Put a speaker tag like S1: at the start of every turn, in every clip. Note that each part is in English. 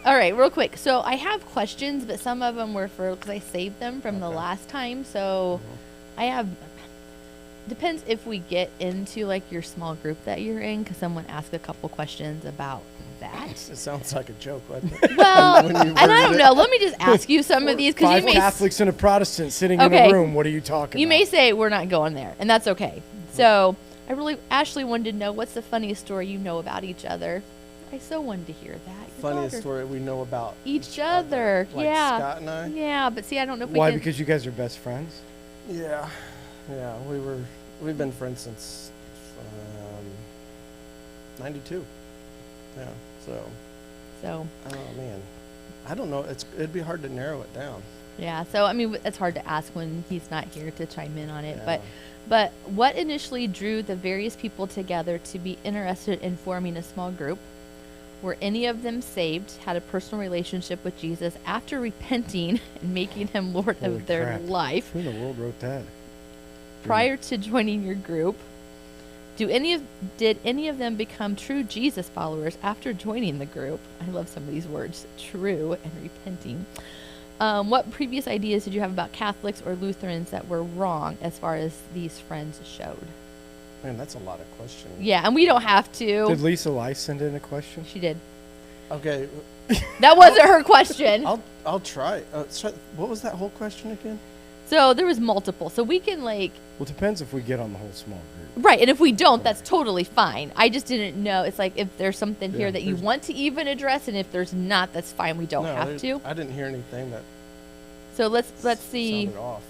S1: All right, real quick. So I have questions, but some of them were because I saved them from the last time. So I have. Depends if we get into like your small group that you're in, because someone asked a couple questions about that.
S2: It sounds like a joke, wasn't it?
S1: Well, and I don't know. Let me just ask you some of these, because you
S3: Five
S1: may
S3: Catholics and a Protestant sitting in
S1: Okay.
S3: a room. What are you talking
S1: you
S3: about?
S1: may say we're not going there, and that's okay. So I really, Ashley wanted to know, what's the funniest story you know about each other? I so wanted to hear that. Your
S2: Funniest
S1: daughter.
S2: story we know about
S1: Each other.
S2: Like
S1: Yeah.
S2: Scott and I.
S1: Yeah, but see, I don't know if
S3: Why?
S1: we can.
S3: Because you guys are best friends?
S2: Yeah, we've been friends since '92. Yeah, so.
S1: So.
S2: Oh man, I don't know. It'd be hard to narrow it down.
S1: Yeah. So I mean, it's hard to ask when he's not here to chime in on it.
S2: Yeah.
S1: But what initially drew the various people together to be interested in forming a small group? Were any of them saved, had a personal relationship with Jesus after repenting and making him Lord
S3: Holy
S1: of their
S3: crap.
S1: life
S3: Who in the world wrote that?
S1: prior to joining your group? Did any of them become true Jesus followers after joining the group? I love some of these words, true and repenting. What previous ideas did you have about Catholics or Lutherans that were wrong as far as these friends showed?
S2: Man, that's a lot of questions.
S1: Yeah, and we don't have to.
S3: Did Lisa Lice send in a question?
S1: She did.
S2: Okay,
S1: That wasn't her question.
S2: I'll try. What was that whole question again?
S1: So there was multiple. So we can
S3: Well, it depends if we get on the whole small group.
S1: right, and if we don't, that's totally fine. I just didn't know. It's like if there's something here
S3: Yeah,
S1: that you want to even address, and if there's not, that's fine. We don't have to.
S2: I didn't hear anything that
S1: So let's see.
S2: sounded off.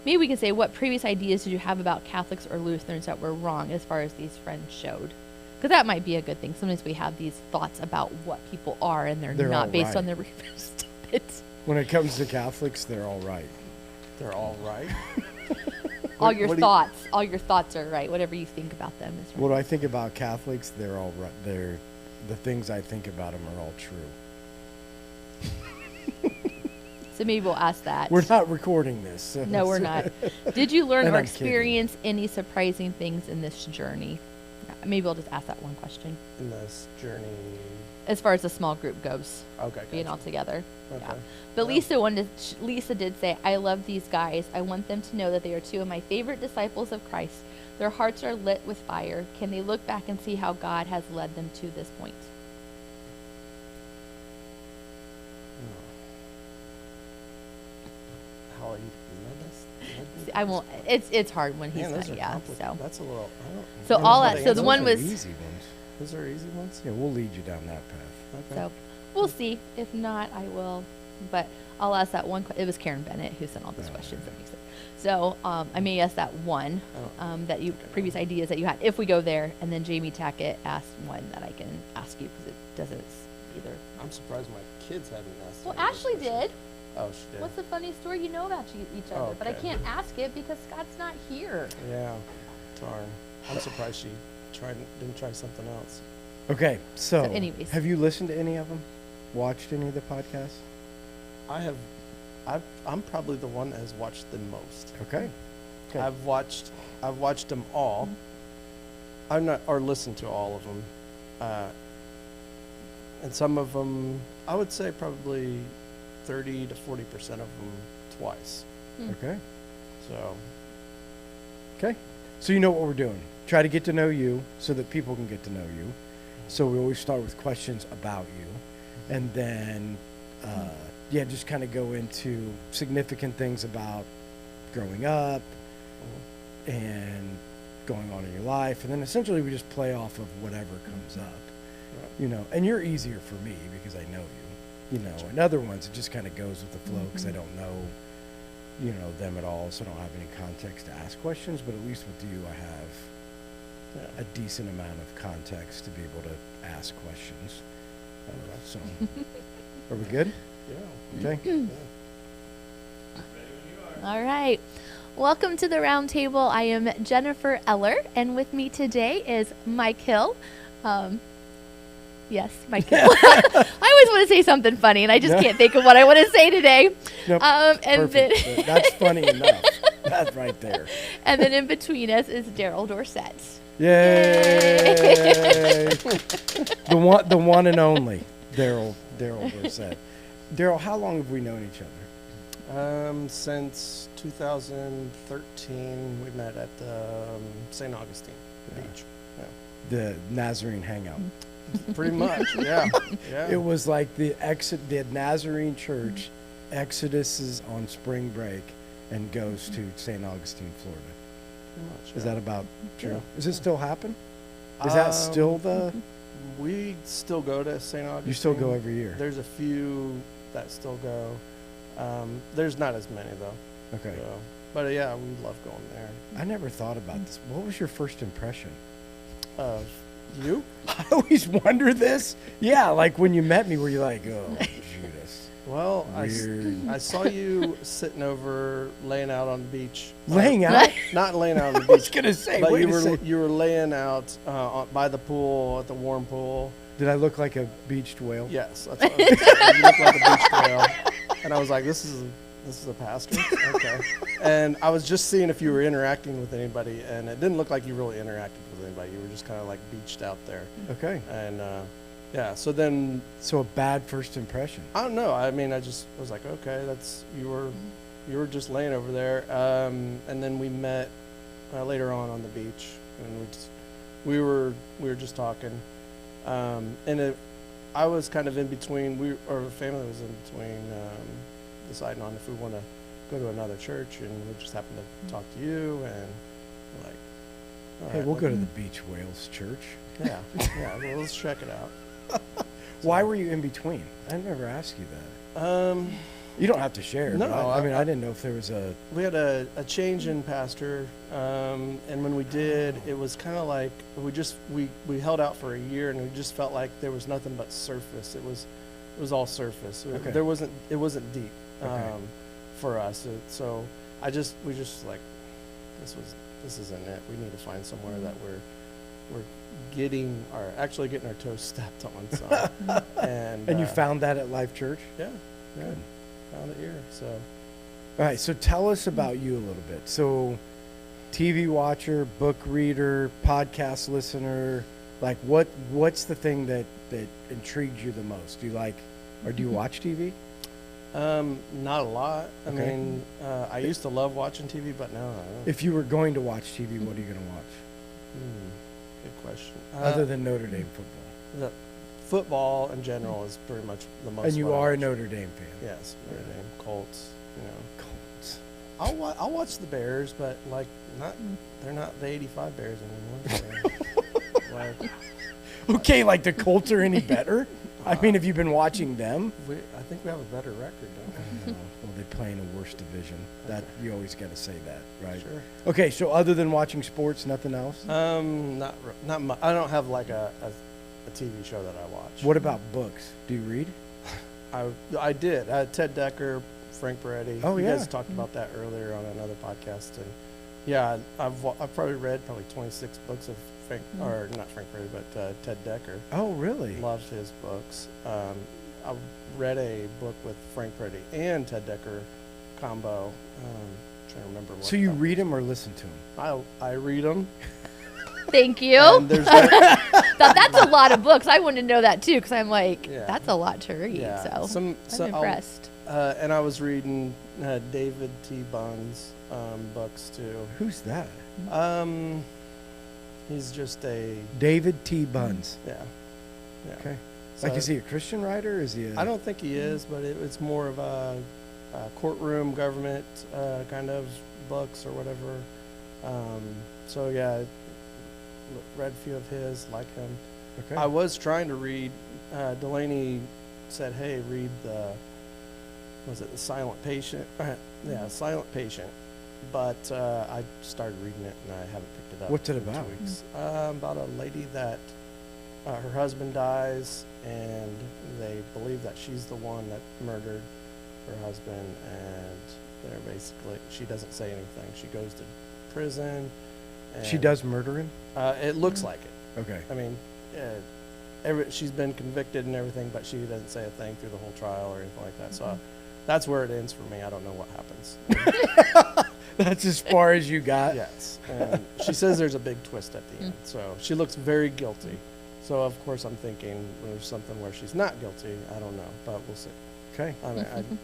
S1: Maybe we can say, what previous ideas did you have about Catholics or Lutherans that were wrong as far as these friends showed? Because that might be a good thing. Sometimes we have these thoughts about what people are, and they're
S3: They're
S1: not
S3: all
S1: based
S3: right.
S1: on their Stop it.
S3: When it comes to Catholics, they're all right.
S2: They're all right.
S1: All
S2: What-
S1: your
S2: what do you-
S1: thoughts, all your thoughts are right. Whatever you think about them is right.
S3: What do I think about Catholics? They're all right. The things I think about them are all true.
S1: So maybe we'll ask that.
S3: We're not recording this. So
S1: No, we're not. Did you learn
S3: And
S1: or
S3: I'm kidding.
S1: experience any surprising things in this journey? Maybe I'll just ask that one question.
S2: In this journey.
S1: As far as the small group goes,
S2: Okay.
S1: being
S2: gotcha.
S1: all together.
S2: Okay.
S1: Yeah. But
S2: Well.
S1: Lisa did say, I love these guys. I want them to know that they are two of my favorite disciples of Christ. Their hearts are lit with fire. Can they look back and see how God has led them to this point?
S2: How you know this?
S1: See, I won't. It's hard when he's
S2: Man, those
S1: not.
S2: are
S1: Yeah.
S2: complicated.
S1: So
S2: That's a little. I don't
S1: So
S2: I don't
S1: all
S2: know
S1: that-
S2: the
S1: so the
S2: answer.
S1: one
S3: Those are
S1: was-
S3: easy ones.
S2: Those are easy ones.
S3: Yeah, we'll lead you down that path.
S2: Okay.
S1: so we'll see. If not, I will. But I'll ask that one. It was Karen Bennett who sent all these
S3: Oh,
S1: questions.
S3: okay.
S1: That makes sense. So I may ask that one
S2: Oh.
S1: that you previous ideas that you had if we go there, and then Jamie Tackett asked one that I can ask you because it doesn't either.
S2: I'm surprised my kids haven't asked.
S1: Well,
S2: any of those
S1: Ashley
S2: questions.
S1: did.
S2: Oh, she did.
S1: What's the funniest story you know about each other? But I
S2: Okay.
S1: can't ask it because Scott's not here.
S2: Yeah. Darn. I'm surprised she didn't try something else.
S3: Okay, so
S1: anyways.
S3: have you listened to any of them? Watched any of the podcasts?
S2: I have. I'm probably the one that has watched the most.
S3: Okay. Okay.
S2: I've watched them all. I'm not, or listened to all of them, and some of them, I would say probably 30 to 40% of them twice.
S3: Okay.
S2: So
S3: Okay. So you know what we're doing. Try to get to know you so that people can get to know you. So we always start with questions about you. And then, just kind of go into significant things about growing up and going on in your life. And then essentially we just play off of whatever comes up, you know. And you're easier for me because I know you, you know. And other ones, it just kind of goes with the flow because I don't know, you know, them at all. So I don't have any context to ask questions. But at least with you, I have a decent amount of context to be able to ask questions. So, are we good?
S2: yeah.
S3: Okay.
S1: All right. Welcome to the round table. I am Jennifer Eller, and with me today is Mike Hill. Yes, Mike Hill. I always want to say something funny, and I just can't think of what I want to say today.
S3: Nope.
S1: And then,
S3: Perfect. That's funny enough. That's right there.
S1: and then in between us is Darrell Dorsett.
S3: Yay! the one and only Darrell Dorsett. Darrell, how long have we known each other?
S2: Since 2013, we met at St. Augustine Beach.
S3: The Nazarene hangout.
S2: Yeah. Pretty much, yeah. Yeah.
S3: It was like the Nazarene Church exoduses on spring break and goes to St. Augustine, Florida.
S2: Pretty much,
S3: Is
S2: yeah.
S3: that about true?
S2: Yeah.
S3: Does it still happen? Is that still the?
S2: We still go to St. Augustine.
S3: You still go every year?
S2: There's a few that still go. There's not as many though.
S3: Okay.
S2: So, but yeah, we love going there.
S3: I never thought about this. What was your first impression?
S2: Of you?
S3: I always wonder this. Yeah, like when you met me, were you like, oh, Judas?
S2: Well,
S3: Weird.
S2: I saw you sitting over, laying out on the beach.
S3: Laying out?
S2: Not laying out on the
S3: I was
S2: beach.
S3: gonna say,
S2: But
S3: wait
S2: you
S3: a
S2: were
S3: second.
S2: you were laying out by the pool at the warm pool.
S3: Did I look like a beached whale?
S2: Yes, that's what I was saying. You look like a beach whale. And I was like, this is a pastor? Okay. And I was just seeing if you were interacting with anybody, and it didn't look like you really interacted with anybody. You were just kind of like beached out there.
S3: Okay.
S2: And yeah, so then,
S3: So a bad first impression.
S2: I don't know. I mean, I just was like, okay, you were just laying over there. And then we met later on the beach, and we were just talking. And I was kind of in between. Our family was in between deciding on if we want to go to another church, and we just happened to talk to you, and we're like, all
S3: Hey,
S2: right,
S3: we'll
S2: let-
S3: go to the Beach Whales Church.
S2: Yeah, yeah. Well, let's check it out.
S3: Why were you in between? I never asked you that. You don't have to share.
S2: No,
S3: but I mean, I didn't know if there was a.
S2: We had a change in pastor, and when we did, it was kind of like we held out for a year, and we just felt like there was nothing but surface. It was all surface.
S3: Okay.
S2: It wasn't deep
S3: Okay.
S2: for us. So we just like, this isn't it. We need to find somewhere that we're getting our toes stepped on. So,
S3: And you found that at Life Church?
S2: yeah,
S3: Good.
S2: found it here. So.
S3: All right, so tell us about you a little bit. So, TV watcher, book reader, podcast listener, like what's the thing that intrigues you the most? Do you like, or do you watch TV?
S2: Not a lot. I
S3: Okay.
S2: mean, I used to love watching TV, but now I don't.
S3: If you were going to watch TV, what are you going to watch?
S2: Good question.
S3: Other than Notre Dame football.
S2: The football in general is pretty much the most.
S3: And you
S2: what I
S3: are a
S2: watch.
S3: Notre Dame fan.
S2: Yes, Notre Dame, Colts. You know,
S3: Colts.
S2: I'll watch the Bears, but like they're not the '85 Bears anymore. So, like,
S3: Okay, like the Colts are any better? I mean, have you been watching them?
S2: I think we have a better record, don't
S3: Well, they play in a worse division. That you always got to say that,
S2: we?
S3: right?
S2: Sure.
S3: Okay, so other than watching sports, nothing else?
S2: Not much. I don't have like a TV show that I watch.
S3: What about books? Do you read?
S2: I did. Ted Decker, Frank Peretti.
S3: Oh,
S2: you
S3: yeah.
S2: guys talked about that earlier on another podcast, and yeah, I've probably read 26 books of Frank, or not Frank Peretti, but Ted Decker.
S3: Oh, really?
S2: Loved his books. I read a book with Frank Peretti and Ted Decker combo. Trying to remember what.
S3: So you
S2: that
S3: read
S2: was.
S3: them or listen to them?
S2: I read them.
S1: Thank you.
S2: And there's that,
S1: That's a lot of books. I wanted to know that too, because I'm like,
S2: Yeah.
S1: that's a lot to read.
S2: yeah.
S1: So
S2: I'm
S1: I'm impressed.
S2: and I was reading David T. Bunn's books too.
S3: Who's that?
S2: He's just a
S3: David T. Buns.
S2: yeah.
S3: Okay.
S2: So
S3: Like, is he a Christian writer? Or is he?
S2: I don't think he is, but it's more of a courtroom government kind of books or whatever. So yeah, read a few of his, like him.
S3: Okay.
S2: I was trying to read. Delaney said, "Hey, read the the Silent Patient?" Yeah, Silent Patient. But I started reading it and I haven't picked it up.
S3: What's it
S2: in 2
S3: about?
S2: weeks. About a lady that her husband dies and they believe that she's the one that murdered her husband, and they're basically, she doesn't say anything. She goes to prison. And
S3: She does murder him?
S2: It looks like it.
S3: Okay.
S2: I mean, she's been convicted and everything, but she doesn't say a thing through the whole trial or anything like that. So that's where it ends for me. I don't know what happens.
S3: That's as far as you got?
S2: Yes. And she says there's a big twist at the end. So she looks very guilty. So, of course, I'm thinking there's something where she's not guilty. I don't know, but we'll see.
S3: Okay.
S2: I mean,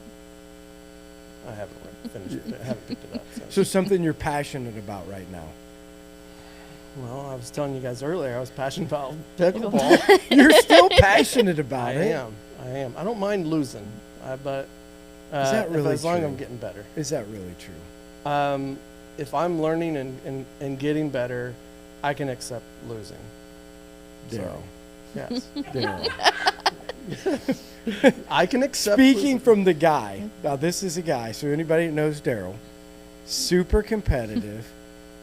S2: I haven't finished it. I haven't picked it up.
S3: So something you're passionate about right now.
S2: Well, I was telling you guys earlier, I was passionate about pickleball.
S3: You're still passionate about it.
S2: I am. I don't mind losing, but
S3: Is that really
S2: as long as
S3: true?
S2: I'm getting better.
S3: Is that really true?
S2: If I'm learning and getting better, I can accept losing.
S3: Darrell.
S2: Yes.
S3: Darrell.
S2: I can accept
S3: Speaking
S2: losing.
S3: from the guy, now this is a guy, so anybody that knows Darrell, super competitive,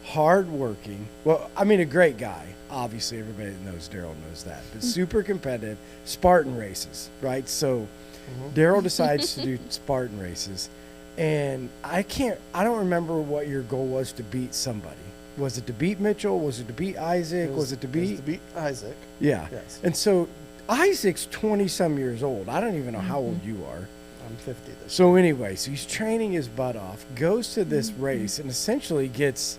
S3: hardworking. Well, I mean, a great guy. Obviously, everybody that knows Darrell knows that. But super competitive, Spartan races, right? So Darrell decides to do Spartan races. And I don't remember what your goal was to beat somebody. Was it to beat Mitchell? Was it to beat Isaac? Was it to beat
S2: Isaac?
S3: Yeah.
S2: Yes.
S3: And so Isaac's 20-some years old. I don't even know how old you are.
S2: I'm 50 this
S3: So anyway, so he's training his butt off, goes to this race, and essentially gets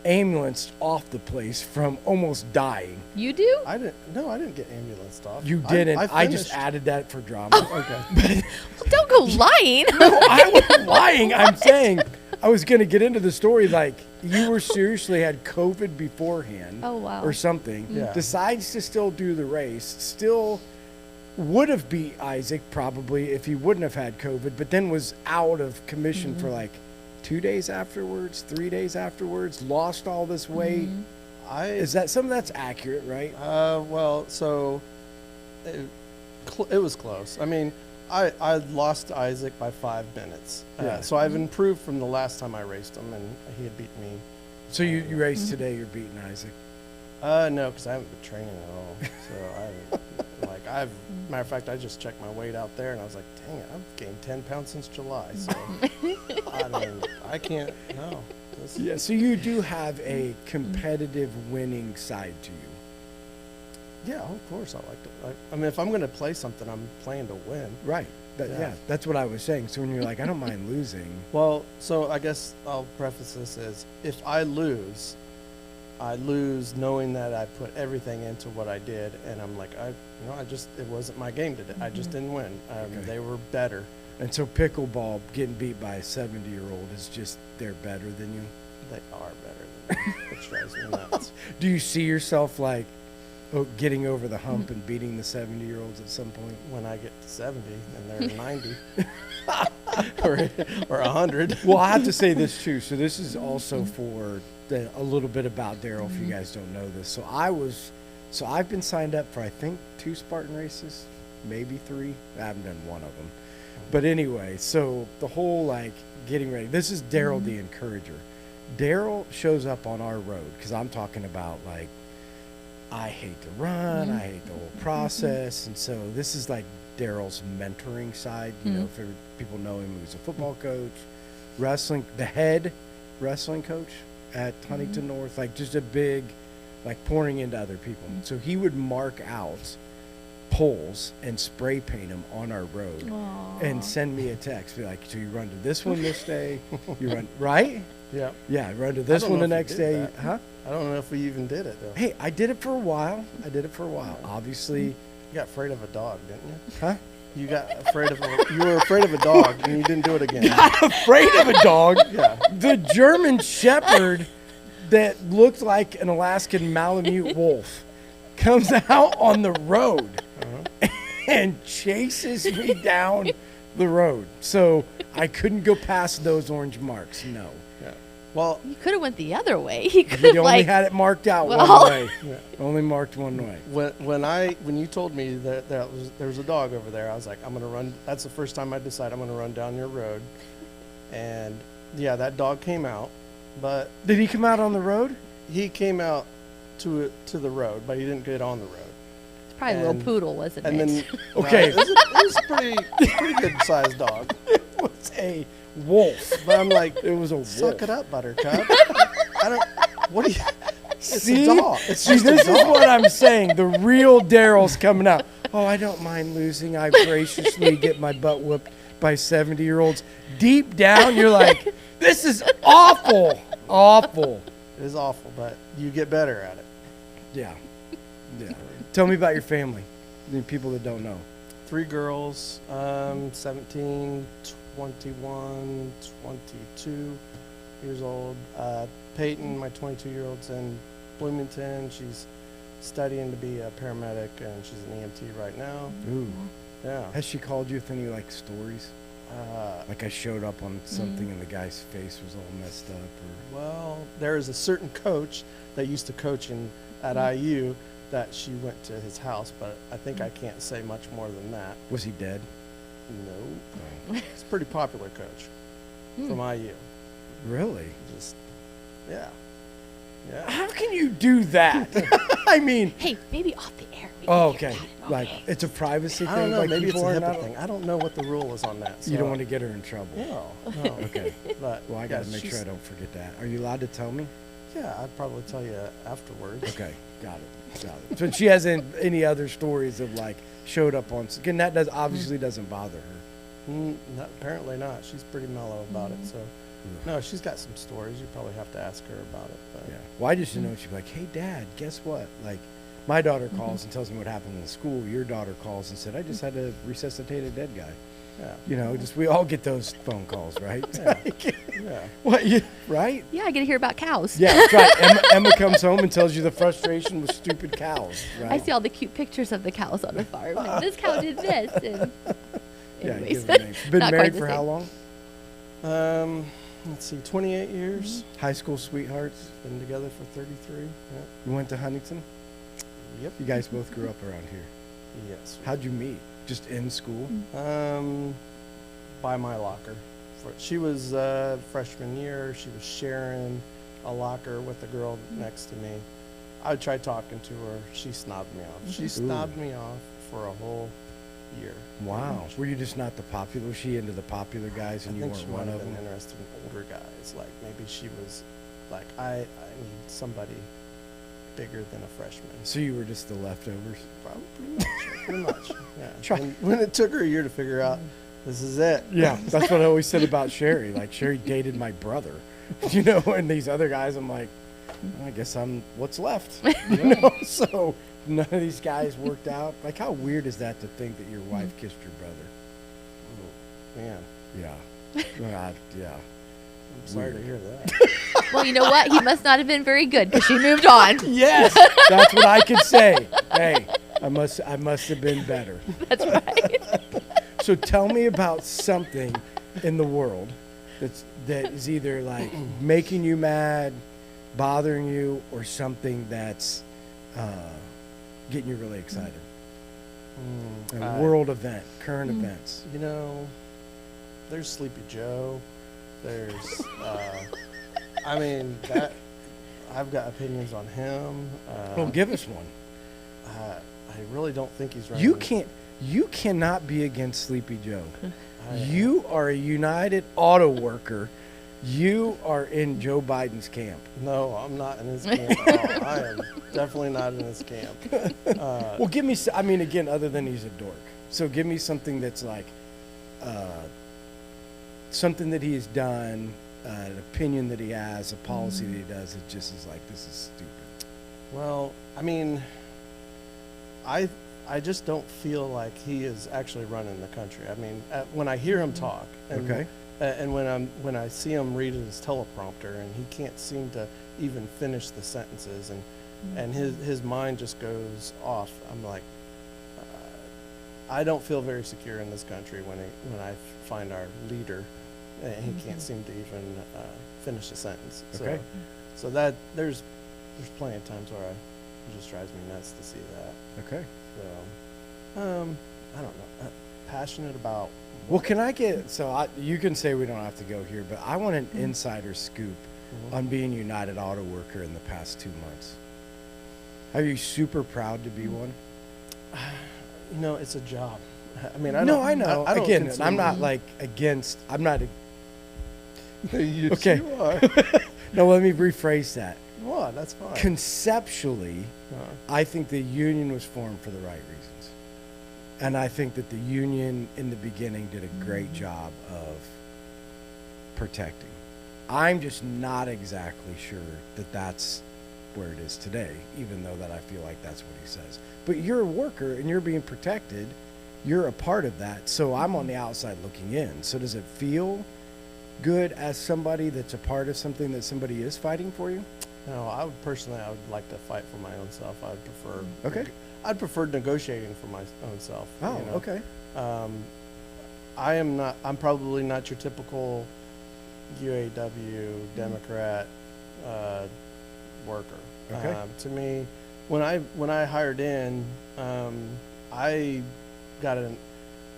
S3: ambulanced off the place from almost dying.
S1: You do?
S2: year. I didn't get ambulanced off.
S3: You didn't. I just
S2: finished.
S3: added that for drama.
S2: Okay.
S1: Well, don't go lying.
S3: No, I wasn't lying. I'm saying I was going to get into the story like you were seriously had COVID beforehand
S1: Oh, wow.
S3: or something.
S2: Yeah.
S3: Decides to still do the race. Still would have beat Isaac probably if he wouldn't have had COVID, but then was out of commission for like 2 days afterwards, 3 days afterwards, lost all this weight. Is that some of that's accurate, right?
S2: Well, so it was close. I mean, I lost to Isaac by 5 minutes.
S3: Yeah.
S2: So I've improved from the last time I raced him, and he had beaten me.
S3: So you raced today, you're beating Isaac.
S2: No, because I haven't been training at all. So matter of fact, I just checked my weight out there, and I was like, dang it, I've gained 10 pounds since July. So I can't. No.
S3: Yeah, so you do have a competitive winning side to you.
S2: Yeah, of course I like to. I mean, if I'm going to play something, I'm playing to win.
S3: Right.
S2: Yeah.
S3: That's what I was saying. So when you're like, I don't mind losing.
S2: Well, so I guess I'll preface this as if I lose knowing that I put everything into what I did, and I'm like, it wasn't my game today. I just didn't win.
S3: Okay.
S2: They were better.
S3: And so pickleball getting beat by a 70-year-old is just they're better than you.
S2: They are better than me, which drives me nuts.
S3: Do you see yourself like getting over the hump and beating the 70-year-olds at some point?
S2: When I get to 70 and they're 90 or 100.
S3: Well, I have to say this too. So this is also for a little bit about Darrell, if you guys don't know this. So I've been signed up for I think 2 Spartan races, maybe 3. I haven't done one of them. But anyway, so the whole like getting ready. This is Darrell the Encourager. Darrell shows up on our road because I'm talking about like I hate to run, I hate the whole process, and so this is like Darrell's mentoring side. You know, if people know him, he was a football coach, the head wrestling coach at Huntington North, like just a big, like pouring into other people. So he would mark out poles and spray paint them on our road and send me a text, be like, so you run to this one this day, you run, right?
S2: Yeah.
S3: Yeah, run to this one the next day.
S2: that.
S3: Huh?
S2: I don't know if we even did it, though.
S3: Hey, I did it for a while. Obviously.
S2: You got afraid of a dog, didn't you?
S3: Huh?
S2: You were afraid of a dog, and you didn't do it again.
S3: Not afraid of a dog.
S2: Yeah.
S3: The German Shepherd that looked like an Alaskan Malamute wolf comes out on the road and chases me down the road. So I couldn't go past those orange marks. No.
S2: Yeah. Well,
S1: You could have went the other way. He could
S3: We
S1: have
S3: only
S1: like
S3: had it marked out
S1: Well-
S3: one way.
S2: Yeah.
S3: Only marked one way.
S2: when you told me that there was a dog over there, I was like, I'm gonna run. That's the first time I decided I'm gonna run down your road, and yeah, that dog came out, but
S3: Did he come out on the road?
S2: he came out to the road, but he didn't get on the road.
S1: it's probably a little
S2: and-
S1: poodle, wasn't
S2: And
S1: it?
S2: then
S3: Okay.
S2: it was a pretty good sized dog.
S3: It was a wolf.
S2: But I'm like,
S3: It was a wolf.
S2: suck it up, Buttercup. I don't. What do you? It's
S3: See?
S2: a dog. It's
S3: See,
S2: just
S3: this
S2: a
S3: is
S2: dog.
S3: what I'm saying. The real Darrell's coming out. Oh, I don't mind losing. I graciously get my butt whooped by 70-year-olds. Deep down, you're like, this is awful. Awful.
S2: It is awful, but you get better at it.
S3: Yeah. Yeah. Tell me about your family, the people that don't know.
S2: 3 girls, 17, 21, 22 years old. Peyton, my 22-year-old's in Bloomington. She's studying to be a paramedic, and she's an EMT right now.
S3: Ooh.
S2: Yeah.
S3: Has she called you with any, like, stories? Like I showed up on something and the guy's face was all messed up? Or
S2: Well, there is a certain coach that used to coach at IU that she went to his house, but I think I can't say much more than that.
S3: was he dead?
S2: No. He's a pretty popular coach from IU.
S3: Really?
S2: Just, yeah. Yeah.
S3: How can you do that? I mean,
S1: Hey, maybe off the air. we
S3: oh,
S1: can
S3: okay.
S1: get that,
S3: Like, it's a privacy
S2: I
S3: thing?
S2: don't know.
S3: Like
S2: Maybe it's a
S3: people are
S2: HIPAA
S3: not-
S2: thing. I don't know what the rule is on that.
S3: You don't
S2: so-
S3: want to get her in trouble.
S2: No, no.
S3: Okay.
S2: But
S3: Well, I
S2: yeah,
S3: got to make sure
S2: she's-
S3: I don't forget that. Are you allowed to tell me?
S2: Yeah, I'd probably tell you afterwards.
S3: Okay. Got it. Got it. So she hasn't any other stories of, like, showed up on... Again, that obviously doesn't bother her.
S2: No, apparently not. She's pretty mellow about it. So, no, she's got some stories. You probably have to ask her about it. But
S3: Yeah. Well, I just know she'd be like, hey, Dad, guess what? Like, my daughter calls and tells me what happened in the school. Your daughter calls and said, I just had to resuscitate a dead guy.
S2: yeah,
S3: You know, just we all get those phone calls, right?
S2: Yeah. yeah.
S3: What, you, right?
S1: Yeah, I get to hear about cows.
S3: Yeah, that's right. Emma comes home and tells you the frustration with stupid cows, right?
S1: I see all the cute pictures of the cows on the farm. Like, this cow did this. And
S3: Yeah,
S1: anyways,
S3: give her names. Been
S1: not quite
S3: married
S1: the
S3: for how
S1: same.
S3: long?
S2: Let's see, 28 years.
S3: High school sweethearts.
S2: Been together for 33. Yeah.
S3: You went to Huntington?
S2: Yep.
S3: You guys both grew up around here.
S2: Yes.
S3: How'd you meet? Just in school?
S2: By my locker. She was freshman year. She was sharing a locker with the girl next to me. I tried talking to her. She snobbed me off. She snobbed me off for a whole year.
S3: Wow. Were you just not the popular? Was she into the popular guys and
S2: I
S3: you
S2: think
S3: weren't
S2: she
S3: one
S2: might
S3: of
S2: have been
S3: them?
S2: interested in older guys. Like maybe she was like, I need somebody bigger than a freshman.
S3: So you were just the leftovers?
S2: Probably pretty much. Pretty much. Yeah.
S3: Try-
S2: When it took her a year to figure out this is it.
S3: Yeah, that's what I always said about Sherry. Like, Sherry dated my brother, you know, and these other guys, I'm like, I guess I'm what's left, you know? So none of these guys worked out. Like, how weird is that to think that your wife kissed your brother?
S2: Oh, man.
S3: Yeah. Yeah.
S2: I'm sorry to
S3: Weird.
S2: hear that.
S1: Well, you know what? He must not have been very good because she moved on.
S3: Yes, that's what I could say. Hey, I must have been better.
S1: That's right.
S3: So tell me about something in the world that is either like making you mad, bothering you, or something that's getting you really excited. A world event, current events.
S2: You know, there's Sleepy Joe. There's, I mean, I've got opinions on him.
S3: Well, give us one.
S2: I really don't think he's right.
S3: You cannot be against Sleepy Joe.
S2: I-
S3: You are a United Auto Worker. You are in Joe Biden's camp.
S2: No, I'm not in his camp at all. I am definitely not in his camp.
S3: Well, give me, I mean, again, other than he's a dork. So give me something that's like, something that he has done, an opinion that he has, a policy that he does. It just is like, this is stupid.
S2: Well, I mean, I just don't feel like he is actually running the country. I mean, when I hear him talk, and,
S3: Okay.
S2: and when I see him read his teleprompter, and he can't seem to even finish the sentences, and his mind just goes off. I'm like, I don't feel very secure in this country when I find our leader, and he can't seem to even finish a sentence.
S3: Okay.
S2: So that there's plenty of times where it just drives me nuts to see that.
S3: Okay.
S2: So, I don't know. Passionate about.
S3: Well, can I get, you can say we don't have to go here, but I want an insider scoop on being United Auto Worker in the past 2 months. Are you super proud to be one?
S2: You know, it's a job. I mean,
S3: I know. I
S2: don't
S3: Again,
S2: consider-
S3: I'm not like against, I'm not,
S2: Yes,
S3: Okay.
S2: you are.
S3: no, let me rephrase that.
S2: What? That's fine.
S3: Conceptually,
S2: Uh,
S3: I think the union was formed for the right reasons. And I think that the union in the beginning did a great job of protecting. I'm just not exactly sure that that's where it is today, even though that I feel like that's what he says. But you're a worker and you're being protected. You're a part of that. So I'm on the outside looking in. So does it feel good as somebody that's a part of something that somebody is fighting for you?
S2: No, I would like to fight for my own self.
S3: Okay.
S2: I'd prefer negotiating for my own self.
S3: Oh,
S2: you know?
S3: okay.
S2: I'm probably not your typical UAW Democrat worker.
S3: Okay.
S2: To me, when I hired in, I got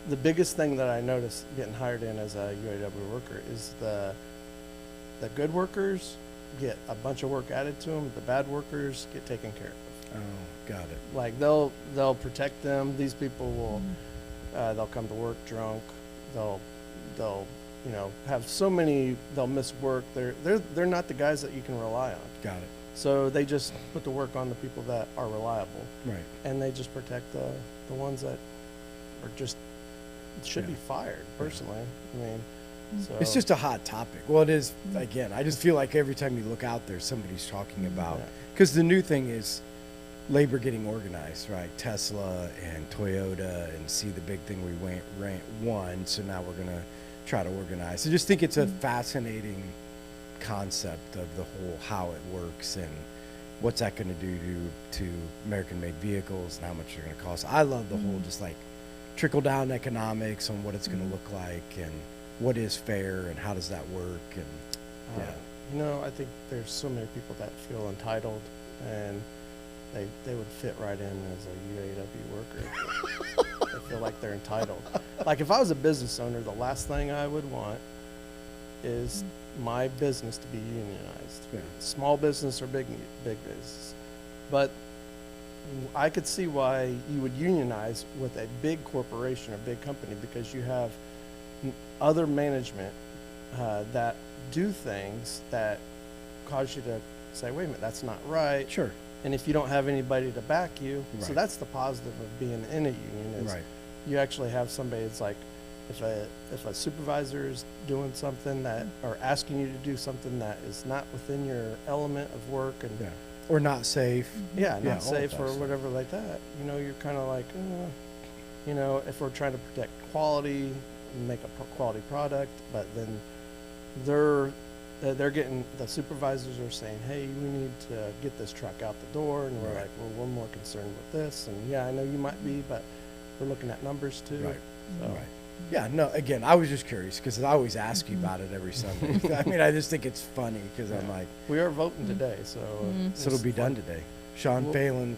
S2: the biggest thing that I noticed getting hired in as a UAW worker is the good workers get a bunch of work added to them. The bad workers get taken care of.
S3: Oh, got it.
S2: Like they'll protect them. These people will they'll come to work drunk. They'll have so many. They'll miss work. They're not the guys that you can rely on.
S3: Got it.
S2: So they just put the work on the people that are reliable.
S3: Right.
S2: And they just protect the ones that are just should be fired. Personally, I mean. So.
S3: It's just a hot topic. Well, it is, again, I just feel like every time you look out there, somebody's talking about, because the new thing is labor getting organized, right? Tesla and Toyota, and see the big thing we won, so now we're going to try to organize. I just think it's a fascinating concept of the whole, how it works and what's that going to do to American-made vehicles and how much they're going to cost. I love the whole just like trickle-down economics on what it's going to look like and what is fair and how does that work, and
S2: I think there's so many people that feel entitled, and they would fit right in as a UAW worker. They feel like they're entitled. Like if I was a business owner, the last thing I would want is my business to be unionized.
S3: Yeah.
S2: Small business or big business. But I could see why you would unionize with a big corporation or big company, because you have other management that do things that cause you to say, wait a minute, that's not right.
S3: Sure.
S2: And if you don't have anybody to back you, so
S3: Right.
S2: that's the positive of being in a union is
S3: Right.
S2: you actually have somebody that's like, if a supervisor is doing something that, or asking you to do something that is not within your element of work and
S3: Yeah. Or not safe.
S2: not
S3: all
S2: safe
S3: that
S2: or
S3: stuff.
S2: whatever like that, you're kind of like, if we're trying to protect quality, make a quality product, but then they're getting, the supervisors are saying, hey, we need to get this truck out the door, and we're
S3: Right.
S2: like, well, we're more concerned with this, and yeah, I know you might be, but we're looking at numbers too.
S3: Right.
S2: So.
S3: Right. Yeah, no, again, I was just curious because I always ask you about it every Sunday. I mean, I just think it's funny because I'm like,
S2: We are voting today, so.
S3: so it'll be
S2: it's
S3: done
S2: fun.
S3: today. Sean
S2: Well-
S3: Fane,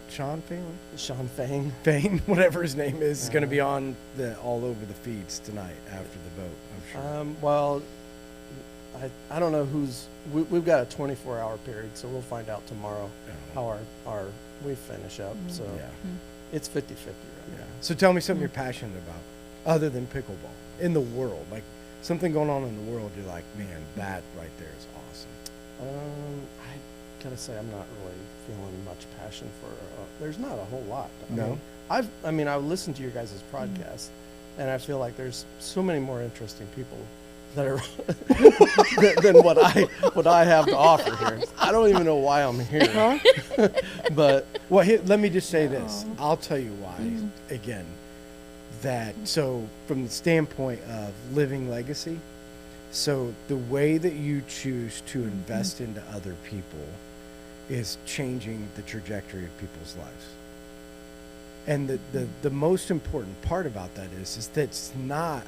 S2: Sean Fang.
S3: Fane, whatever his name is going to be on all over the feeds tonight after the vote, I'm sure.
S2: Well, I don't know we've got a 24-hour period, so we'll find out tomorrow how we finish up. So
S3: Yeah.
S2: it's 50-50 right
S3: Yeah.
S2: now.
S3: So tell me something you're passionate about other than pickleball in the world, like something going on in the world. You're like, man, that right there is awesome.
S2: I gotta say, I'm not really feeling much passion for. There's not a whole lot.
S3: No?
S2: I mean, I've listened to your guys' podcast, and I feel like there's so many more interesting people that are than what I have to offer here. I don't even know why I'm here, but
S3: Well, here, let me just say this. I'll tell you why. Again, so from the standpoint of living legacy, so the way that you choose to invest into other people is changing the trajectory of people's lives. And the most important part about that is that's not,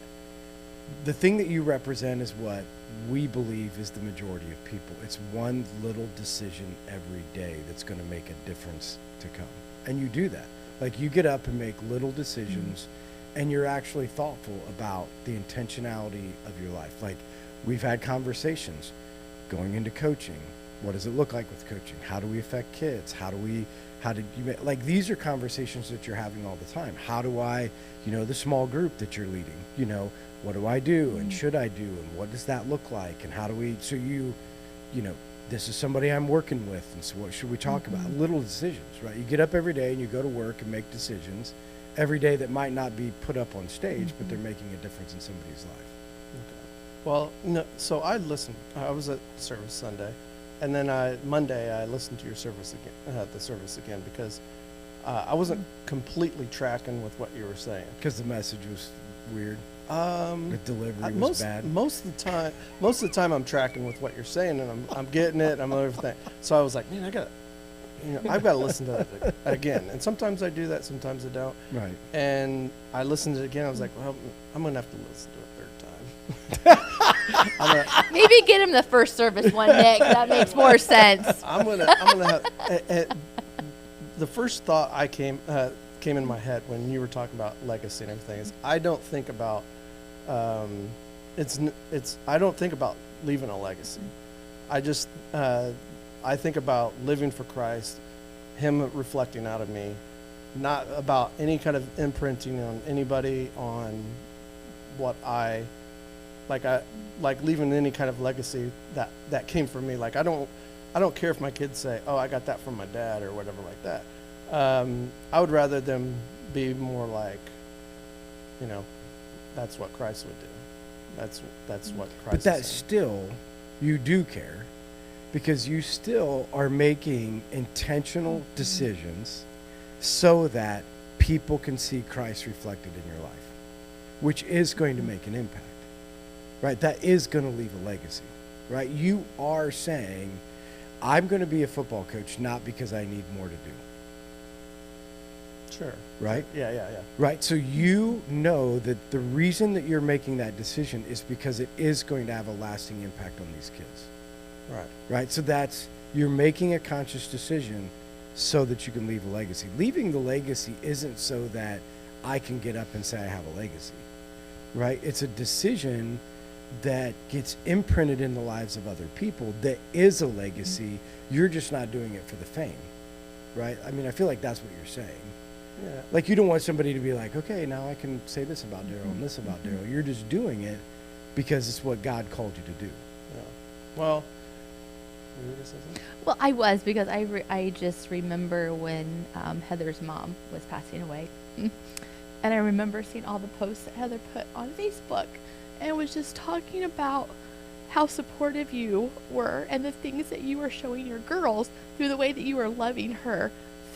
S3: the thing that you represent is what we believe is the majority of people. It's one little decision every day that's going to make a difference to come. And you do that. Like you get up and make little decisions and you're actually thoughtful about the intentionality of your life. Like we've had conversations going into coaching. What does it look like with coaching? How do we affect kids? How did you like, these are conversations that you're having all the time. How do I, the small group that you're leading, what do I do and should I do and what does that look like and how do we, so this is somebody I'm working with and so what should we talk about? Little decisions, right? You get up every day and you go to work and make decisions every day that might not be put up on stage, but they're making a difference in somebody's life.
S2: Okay. Well, no, so I listened. I was at service Sunday, and then Monday I listened to your service again, the service again, because I wasn't completely tracking with what you were saying.
S3: Because the message was weird. The delivery was bad.
S2: Most of the time I'm tracking with what you're saying, and I'm getting it. I'm everything. So I was like, man, I've got to listen to that again. And sometimes I do that, sometimes I don't.
S3: Right.
S2: And I listened to it again. I was like, well, I'm gonna have to listen to it a third time.
S1: Maybe get him the first service one, Nick. That makes more sense.
S2: I'm gonna have. The first thought came in my head when you were talking about legacy and everything is I don't think about I don't think about leaving a legacy. I just I think about living for Christ, Him reflecting out of me, not about any kind of imprinting on anybody, on what I like leaving any kind of legacy that came from me. Like I don't care if my kids say, "Oh, I got that from my dad" or whatever like that. I would rather them be more like, that's what Christ would do. That's what Christ.
S3: But that's still, you do care, because you still are making intentional decisions so that people can see Christ reflected in your life, which is going to make an impact, right? That is going to leave a legacy, right? You are saying, I'm going to be a football coach not because I need more to do.
S2: Sure.
S3: Right?
S2: Yeah.
S3: Right. So you know that the reason that you're making that decision is because it is going to have a lasting impact on these kids.
S2: Right.
S3: Right. So you're making a conscious decision so that you can leave a legacy. Leaving the legacy isn't so that I can get up and say I have a legacy. Right. It's a decision that gets imprinted in the lives of other people that is a legacy. You're just not doing it for the fame. Right. I mean, I feel like that's what you're saying.
S2: Yeah.
S3: Like you don't want somebody to be like, okay, now I can say this about Darrell and this about Darrell. You're just doing it because it's what God called you to do.
S2: Yeah. Well, were you gonna say something?
S1: Well, I was, because I just remember when Heather's mom was passing away. And I remember seeing all the posts that Heather put on Facebook, and it was just talking about how supportive you were and the things that you were showing your girls through the way that you were loving her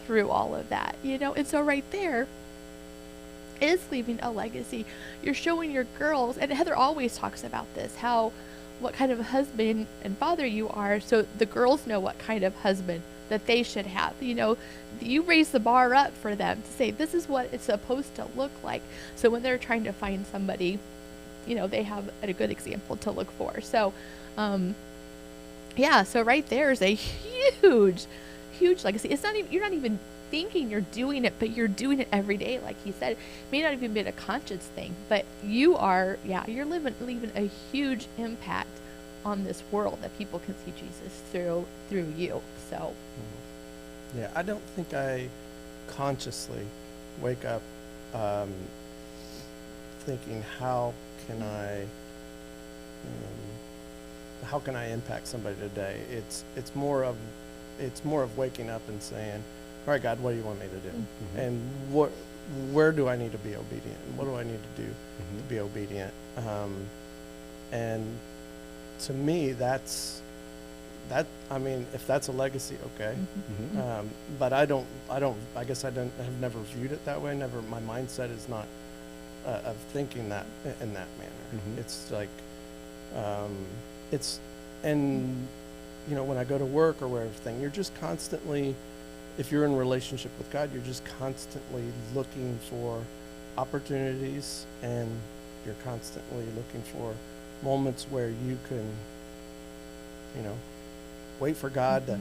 S1: through all of that, and so right there is leaving a legacy. You're showing your girls, and Heather always talks about this, what kind of husband and father you are, so the girls know what kind of husband that they should have. You raise the bar up for them to say this is what it's supposed to look like, so when they're trying to find somebody, they have a good example to look for. So so right there is a huge legacy. It's not even, you're not even thinking you're doing it, but you're doing it every day. Like he said, it may not even be a conscious thing, but you're leaving a huge impact on this world that people can see Jesus through you. So
S2: yeah, I don't think I consciously wake up thinking how can I impact somebody today. It's more of waking up and saying, all right, God, what do you want me to do?
S3: Mm-hmm.
S2: And where do I need to be obedient? And what do I need to do to be obedient? And to me, if that's a legacy, okay.
S3: Mm-hmm.
S2: But I have never viewed it that way. My mindset is not of thinking that in that manner.
S3: Mm-hmm.
S2: It's like, when I go to work or everything, you're just constantly, if you're in relationship with God, you're just constantly looking for opportunities, and you're constantly looking for moments where you can, wait for God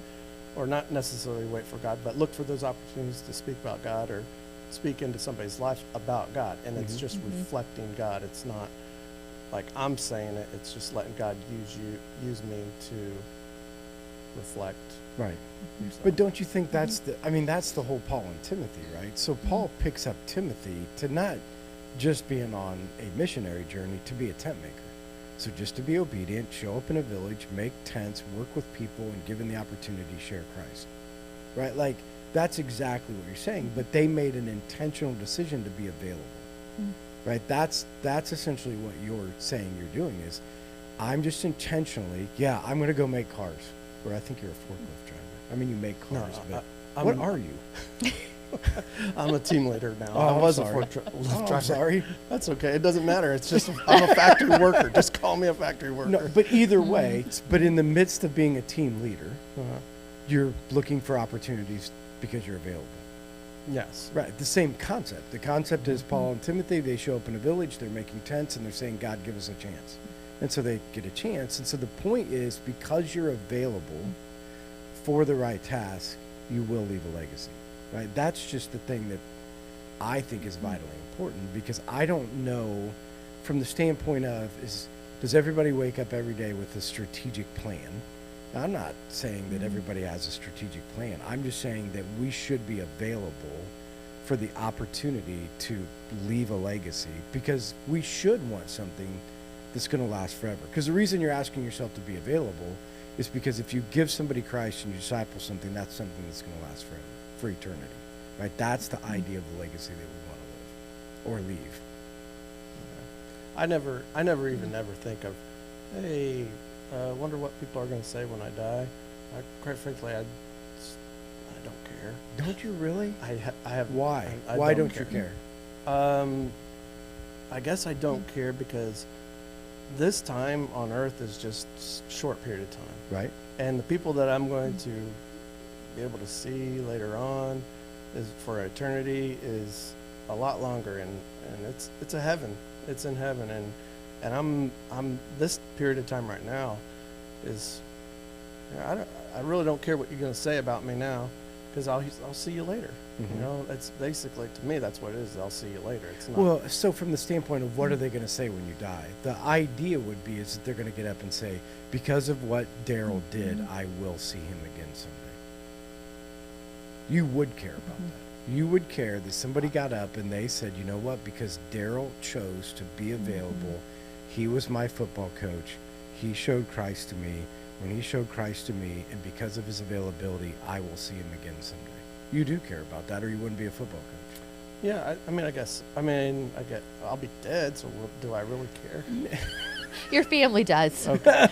S2: or not necessarily wait for God, but look for those opportunities to speak about God or speak into somebody's life about God. And it's just reflecting God. It's not like I'm saying it. It's just letting God use me to reflect.
S3: Right.
S2: So.
S3: But don't you think that's the whole Paul and Timothy, right? So Paul picks up Timothy to not just being on a missionary journey, to be a tent maker. So just to be obedient, show up in a village, make tents, work with people, and given the opportunity, share Christ. Right? Like, That's exactly what you're saying. But they made an intentional decision to be available, right? That's essentially what you're saying you're doing is, I'm just intentionally, I'm going to go make cars. Or I think you're a forklift driver. I mean, you make cars, but what are you?
S2: I'm a team leader now.
S3: Oh,
S2: I was a
S3: sorry.
S2: forklift driver.
S3: I'm sorry.
S2: That's okay. It doesn't matter. It's just I'm a factory worker. Just call me a factory worker.
S3: No, but either way, but in the midst of being a team leader,
S2: Uh-huh.
S3: you're looking for opportunities because you're available.
S2: Yes.
S3: Right. The same concept. The concept is Paul and Timothy, they show up in a village, they're making tents, and they're saying, God, give us a chance. And so they get a chance. And so the point is, because you're available for the right task, you will leave a legacy. Right? That's just the thing that I think is vitally important, because I don't know from the standpoint of, does everybody wake up every day with a strategic plan? Now, I'm not saying that everybody has a strategic plan. I'm just saying that we should be available for the opportunity to leave a legacy, because we should want something that's going to last forever. Because the reason you're asking yourself to be available is because if you give somebody Christ and you disciple something, that's something that's going to last forever, for eternity, right? That's the idea of the legacy that we want to live or leave.
S2: I never even ever think of, hey, wonder what people are going to say when I die. Quite frankly, I don't care.
S3: Don't you really?
S2: I have.
S3: Why?
S2: I
S3: Why don't you care?
S2: I guess I don't care because this time on earth is just short period of time.
S3: Right.
S2: And the people that I'm going to be able to see later on is for eternity is a lot longer, and it's a heaven. It's in heaven, and I'm this period of time right now is, I really don't care what you're going to say about me now, because I'll see you later.
S3: Mhm.
S2: You know, it's basically, to me, that's what it is. I'll see you later. It's not.
S3: Well, so from the standpoint of what are they going to say when you die, the idea would be is that they're going to get up and say, because of what Darrell did, I will see him again someday. You would care about that. You would care that somebody got up and they said, you know what, because Darrell chose to be available, he was my football coach, he showed Christ to me. When he showed Christ to me, and because of his availability, I will see him again someday. You do care about that, or you wouldn't be a football coach.
S2: Yeah, I'll be dead, so do I really care?
S1: Your family does.
S2: Okay.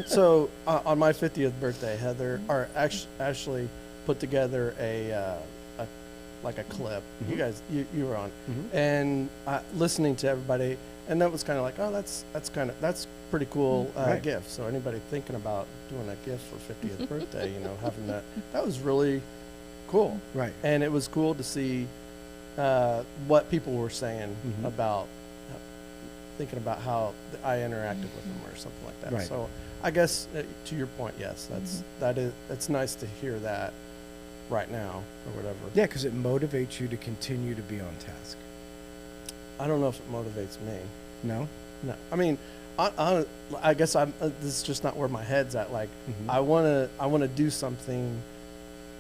S2: So on my 50th birthday, Heather Ashley put together a clip.
S3: Mhm.
S2: You guys, you were on,
S3: Mhm.
S2: and listening to everybody, and that was kind of like, oh, that's pretty cool
S3: Right.
S2: gift. So anybody thinking about doing a gift for 50th birthday, having that was really cool.
S3: Right.
S2: And it was cool to see what people were saying
S3: Mhm.
S2: about thinking about how I interacted with them or something like that.
S3: Right.
S2: So I guess to your point, yes, that's nice to hear that right now or whatever.
S3: Yeah, because it motivates you to continue to be on task.
S2: I don't know if it motivates me.
S3: No?
S2: No, I mean, I guess this is just not where my head's at. Like,
S3: Mhm.
S2: I wanna do something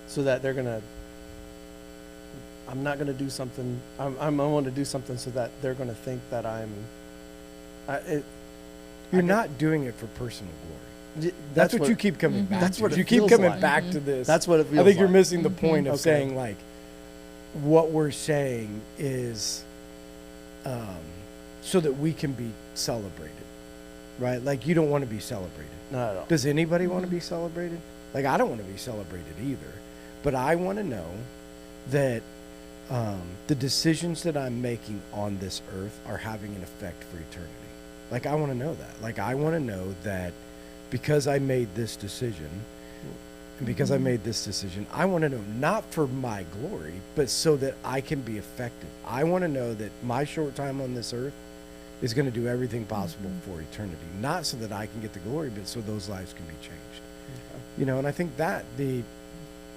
S2: so that they're gonna. I'm not gonna do something. I want to do something so that they're gonna think that I'm.
S3: You're not doing it for personal glory.
S2: y-
S3: That's what you keep coming back
S2: That's
S3: to.
S2: what it
S3: You keep
S2: feels
S3: coming
S2: like.
S3: back to this.
S2: That's what it feels
S3: I think you're
S2: like.
S3: missing the point of
S2: Okay.
S3: saying, like, what we're saying is so that we can be celebrated, right? Like, you don't want to be celebrated.
S2: Not at all.
S3: Does anybody want to be celebrated? Like, I don't want to be celebrated either. But I want to know that the decisions that I'm making on this earth are having an effect for eternity. Like, I want to know that. Like, I want to know that because I made this decision, and because I made this decision, I want to know, not for my glory, but so that I can be effective. I want to know that my short time on this earth is going to do everything possible for eternity. Not so that I can get the glory, but so those lives can be changed.
S2: Okay.
S3: And I think that the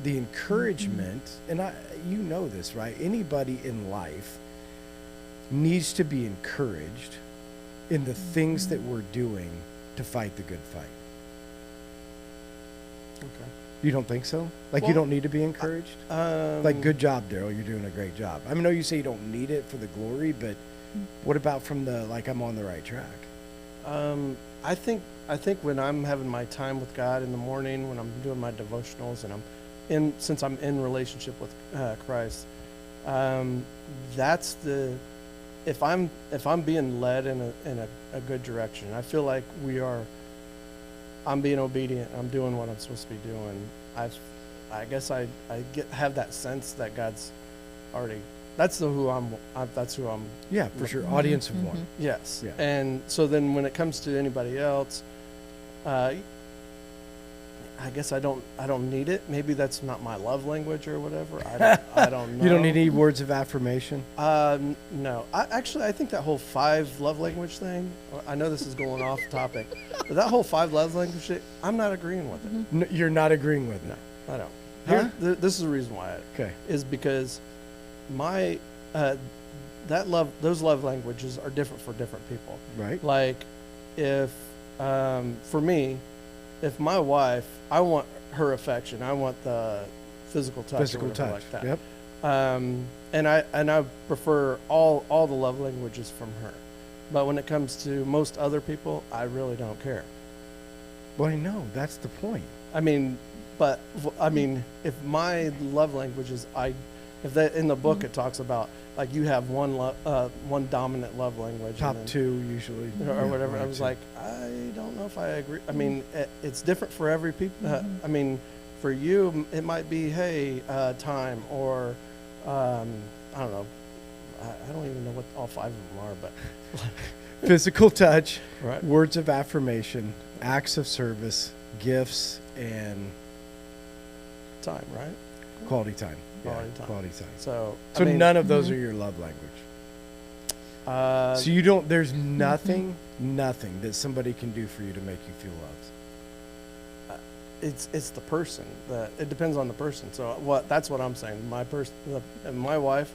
S3: encouragement, and you know this, right? Anybody in life needs to be encouraged in the things that we're doing to fight the good fight.
S2: Okay.
S3: You don't think so? Like, you
S2: Well,
S3: don't need to be encouraged? Like, good job, Darrell. You're doing a great job. I know you say you don't need it for the glory, but what about from the, like, I'm on the right track?
S2: I think when I'm having my time with God in the morning, when I'm doing my devotionals and I'm since I'm in relationship with Christ, that's the, if I'm being led in a good direction, I feel like I'm being obedient. I'm doing what I'm supposed to be doing. I guess I have that sense that God's already. That's who I'm.
S3: Yeah, for sure. Audience of one.
S2: Yes.
S3: Yeah.
S2: And so then when it comes to anybody else, I guess I don't need it. Maybe that's not my love language or whatever. I don't know.
S3: You don't need any words of affirmation?
S2: No. I think that whole 5 love language thing, I know this is going off topic, but that whole 5 love language thing, I'm not agreeing with it.
S3: No, you're not agreeing with it?
S2: No, I don't.
S3: Huh?
S2: This is the reason why.
S3: Okay.
S2: Is because those love languages are different for different people.
S3: Right.
S2: Like, if, for me, if my wife, I want her affection, I want the physical touch, like that.
S3: Yep.
S2: And I prefer all the love languages from her. But when it comes to most other people, I really don't care.
S3: Well, I know that's the point.
S2: I mean, if my love languages, in the book it talks about, like, you have one dominant love language,
S3: Top
S2: and then,
S3: 2 usually,
S2: or whatever.
S3: Right,
S2: I was
S3: too.
S2: like, I don't know if I agree. I mean, it's different for every people. I mean, for you, it might be, hey, time, or I don't know. I don't even know what all 5 of them are, but
S3: physical touch,
S2: right.
S3: words of affirmation, acts of service, gifts, and
S2: Time, right?
S3: quality time.
S2: Quality time.
S3: Quality time.
S2: So
S3: None of those are your love language. So you don't. There's nothing that somebody can do for you to make you feel loved.
S2: It's the person. It depends on the person. So that's what I'm saying. My wife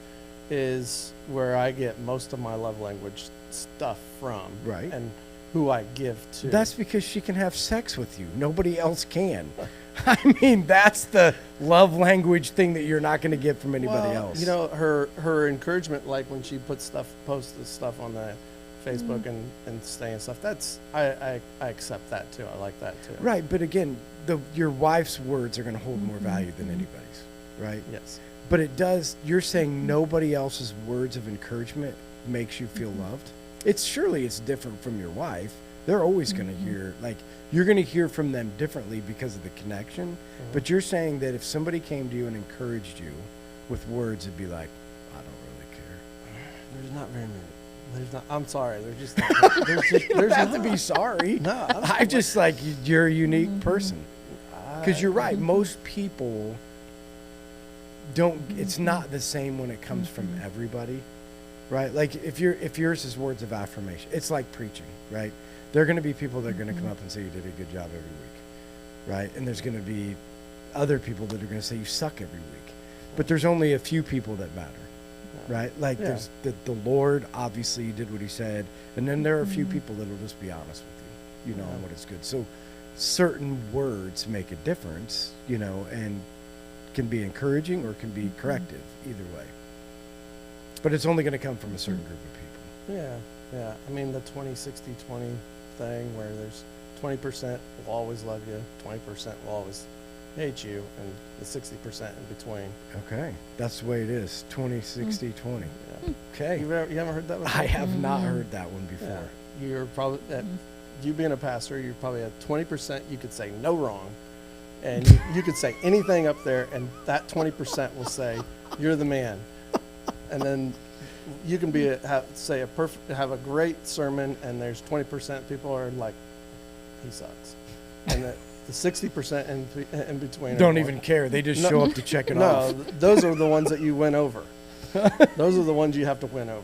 S2: is where I get most of my love language stuff from.
S3: Right.
S2: And who I give to.
S3: That's because she can have sex with you. Nobody else can. I mean, that's the love language thing that you're not going to get from anybody else.
S2: You know, her encouragement, like when she posts the stuff on the Facebook and saying stuff, that's I accept that too. I like that too.
S3: Right, but again, your wife's words are going to hold more value than anybody's, right?
S2: Yes.
S3: But it does. You're saying nobody else's words of encouragement makes you feel loved. It's different from your wife. They're always going to hear, like, you're going to hear from them differently because of the connection. But you're saying that if somebody came to you and encouraged you with words, it'd be like, I don't really care.
S2: There's not very many. There's not. I'm sorry. There's just not.
S3: There's have to be sorry.
S2: No,
S3: I'm just like, you're a unique person. Because you're right. Most people don't. It's not the same when it comes from everybody, right? Like if yours is words of affirmation, it's like preaching, right? There are going to be people that are going to come up and say you did a good job every week, right? And there's going to be other people that are going to say you suck every week. But there's only a few people that matter, right? Like there's the Lord, obviously did what he said. And then there are a few people that will just be honest with you, on what is good. So certain words make a difference, and can be encouraging or can be corrective, either way. But it's only going to come from a certain group of people.
S2: Yeah. I mean, the 20-60-20 thing where there's 20% will always love you, 20% will always hate you, and the 60% in between.
S3: Okay. That's the way it is. 20, 60, 20.
S2: Yeah.
S3: Okay.
S2: You haven't heard that before?
S3: I have not heard that one before.
S2: Yeah. You're probably, you being a pastor, you're probably at 20% you could say no wrong. And you could say anything up there, and that 20% will say, you're the man. And then you can have a great sermon, and there's 20% people are like, he sucks. And the 60% in between
S3: don't even care. They just show up to check it off.
S2: No, those are the ones that you win over. Those are the ones you have to win over.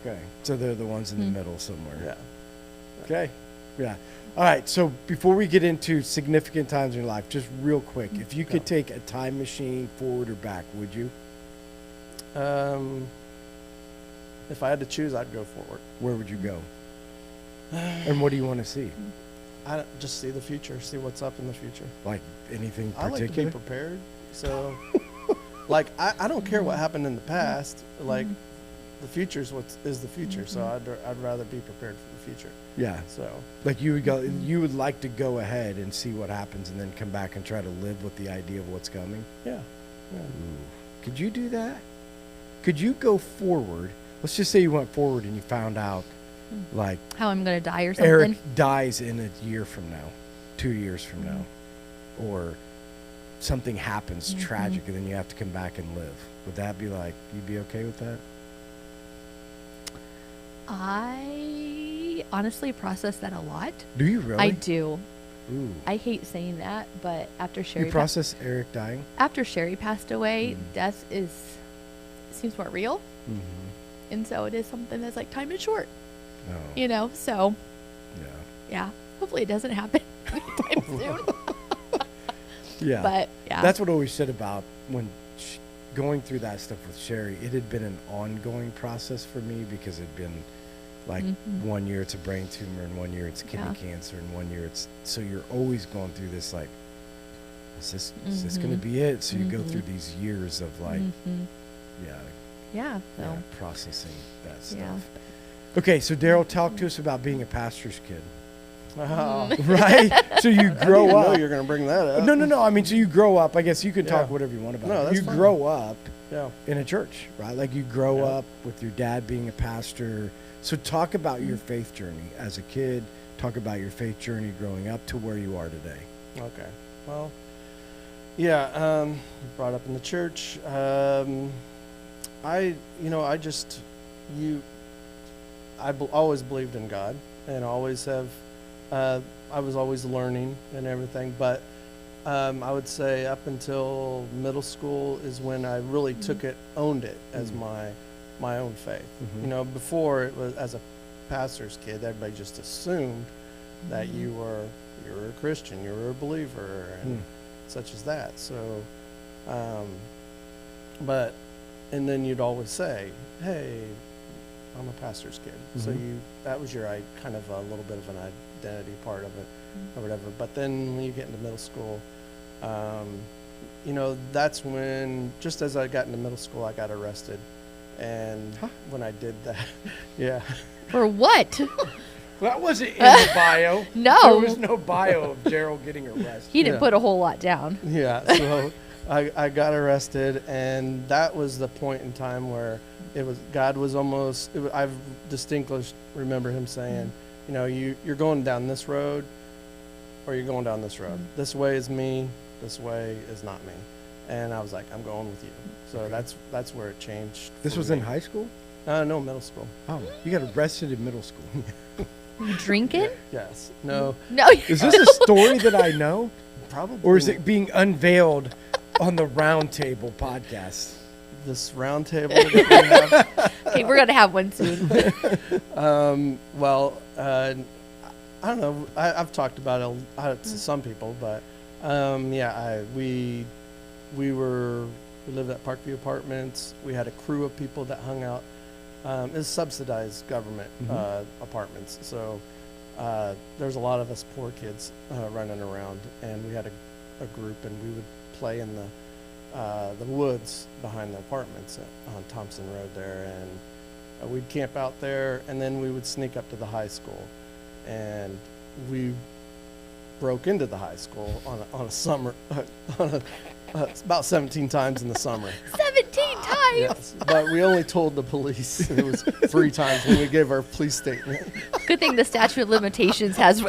S3: Okay. So they're the ones in the middle somewhere.
S2: Yeah.
S3: Okay. Yeah. All right. So before we get into significant times in your life, just real quick, if you could take a time machine forward or back, would you?
S2: If I had to choose, I'd go forward.
S3: Where would you go? And what do you want to see?
S2: I just see the future, see what's up in the future.
S3: Like anything
S2: I
S3: particular?
S2: like to be prepared. So, like, I don't care what happened in the past. Like, the future's what is the future. So I'd rather be prepared for the future.
S3: Yeah.
S2: So
S3: Like you would like to go ahead and see what happens and then come back and try to live with the idea of what's coming.
S2: yeah.
S3: Ooh. Could you do that? Could you go forward? Let's just say you went forward and you found out, like,
S1: How I'm going to die or something.
S3: Eric dies in a year from now, 2 years from now, or something happens tragic and then you have to come back and live. Would that be like, you'd be okay with that?
S1: I honestly process that a lot.
S3: Do you really?
S1: I do.
S3: Ooh.
S1: I hate saying that, but after Sherry
S3: You process Eric dying?
S1: after Sherry passed away, death seems more real.
S3: Mm-hmm.
S1: And so it is something that's like time is short,
S3: No.
S1: you know? So,
S3: Yeah.
S1: yeah, hopefully it doesn't happen anytime soon.
S3: Yeah.
S1: But, yeah.
S3: That's what I always said about when going through that stuff with Sherry. It had been an ongoing process for me because it had been like 1 year it's a brain tumor and 1 year it's kidney cancer and 1 year it's, so you're always going through this like, is this going to be it? So you go through these years of like,
S1: Yeah. So,
S3: yeah, processing that stuff.
S1: yeah.
S3: Okay, so Darrell, talk to us about being a pastor's kid.
S2: Oh.
S3: Right? So you grow
S2: I know
S3: up.
S2: you're gonna bring that up.
S3: No. I mean, so you grow up. I guess you can talk
S2: Yeah.
S3: whatever you want about
S2: No,
S3: it.
S2: that's
S3: You
S2: fine.
S3: grow up
S2: Yeah.
S3: in a church, right? Like you grow
S2: Yeah.
S3: up with your dad being a pastor. So talk about your faith journey as a kid. Talk about your faith journey growing up to where you are today.
S2: Okay. Well, yeah. Brought up in the church. Always believed in God, and always have. I was always learning and everything, but I would say up until middle school is when I really owned it as my own faith. You know, before it was as a pastor's kid, everybody just assumed that you were a Christian, you were a believer, and such as that. So, and then you'd always say, "Hey, I'm a pastor's kid." So that was your kind of a little bit of an identity part of it, or whatever. But then when you get into middle school, you know, that's when, just as I got into middle school, I got arrested, and when I did that, yeah.
S1: For what?
S3: That wasn't in the bio.
S1: No.
S3: There was no bio of Darrell getting arrested.
S1: He didn't put a whole lot down.
S2: Yeah, so I got arrested, and that was the point in time where God was almost, I distinctly remember him saying, you know, you're going down this road, or you're going down this road. This way is me, this way is not me. And I was like, I'm going with you. So that's where it changed.
S3: This was in high school?
S2: No, middle school.
S3: Oh, you got arrested in middle school.
S1: You drinking?
S2: Yes. No.
S1: No.
S3: Is this a story that I know?
S2: Probably.
S3: Or is it being unveiled on the Round Table podcast?
S2: This round table that we have?
S1: Okay, we're gonna have one soon.
S2: Well, I don't know. I've talked about it to some people, but we lived at Parkview Apartments. We had a crew of people that hung out. It's subsidized government apartments, so there's a lot of us poor kids running around, and we had a group, and we would play in the woods behind the apartments on Thompson Road there, and we'd camp out there, and then we would sneak up to the high school, and we broke into the high school on a summer about 17 times in the summer.
S1: 17 times.
S2: Yes, but we only told the police. It was 3 times when we gave our police statement.
S1: Good thing the statute of limitations has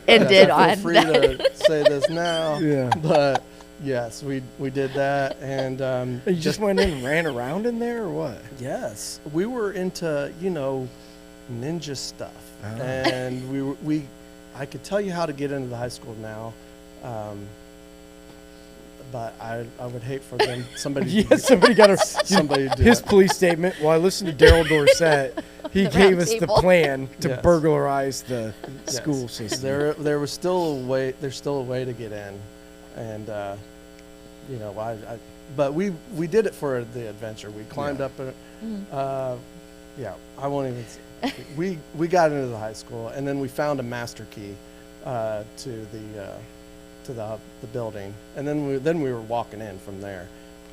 S1: ended
S2: I
S1: on
S2: feel free
S1: that.
S2: to say this now.
S3: Yeah.
S2: But yes, we did that, and
S3: You just went in and ran around in there, or what?
S2: yes, we were into ninja stuff, and I could tell you how to get into the high school now. But I would hate for them somebody
S3: Somebody got
S2: somebody to do
S3: his
S2: it.
S3: police statement. Well, I listened to Darrell Dorsett. He
S1: The
S3: gave
S1: round
S3: us the
S1: table.
S3: plan to
S2: Yes.
S3: burglarize the
S2: Yes.
S3: school system.
S2: There was still a way. There's still a way to get in, and but we did it for the adventure. We climbed up. I won't even. We got into the high school, and then we found a master key to the building, and then we were walking in from there,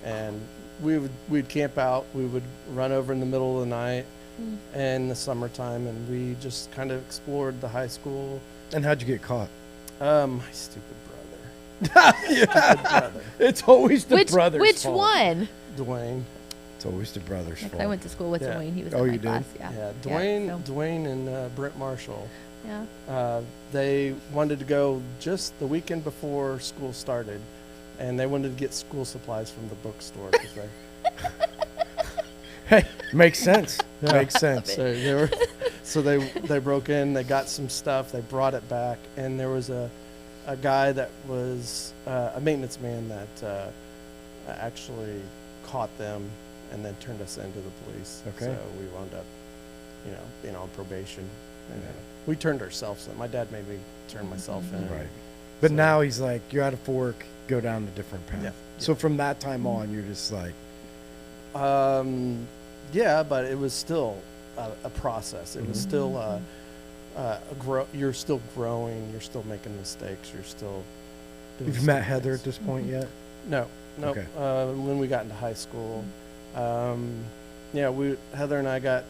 S2: and we'd camp out. We would run over in the middle of the night
S1: Mm.
S2: in the summertime, and we just kind of explored the high school.
S3: And how'd you get caught?
S2: My stupid brother. Stupid brother.
S3: It's always the
S1: Which
S3: brother's
S1: which
S3: fault.
S1: one?
S2: Dwayne.
S3: It's always the brother's
S1: Like,
S3: fault.
S1: I went to school with
S2: Yeah.
S1: Dwayne. He was
S3: Oh,
S1: in my
S3: you did?
S1: class. Yeah.
S2: Yeah, Dwayne,
S1: so-
S2: Dwayne and Brent Marshall.
S1: Yeah.
S2: They wanted to go just the weekend before school started, and they wanted to get school supplies from the bookstore. 'Cause
S3: Hey, makes sense.
S2: Yeah.
S3: Makes sense.
S2: they broke in. They got some stuff. They brought it back, and there was a guy that was a maintenance man that actually caught them, and then turned us into the police.
S3: Okay.
S2: So we wound up, being on probation. And we turned ourselves in. My dad made me turn myself in.
S3: Right. But
S2: So-
S3: now he's like, you're out of fork, go down a different path.
S2: Yeah.
S3: So from that time on, you're just like,
S2: Yeah, but it was still a process. It was still you're still growing. You're still making mistakes. You're still doing
S3: you've met
S2: stupid
S3: Heather
S2: things.
S3: at this point yet?
S2: No.
S3: Okay.
S2: When we got into high school, Heather and I got.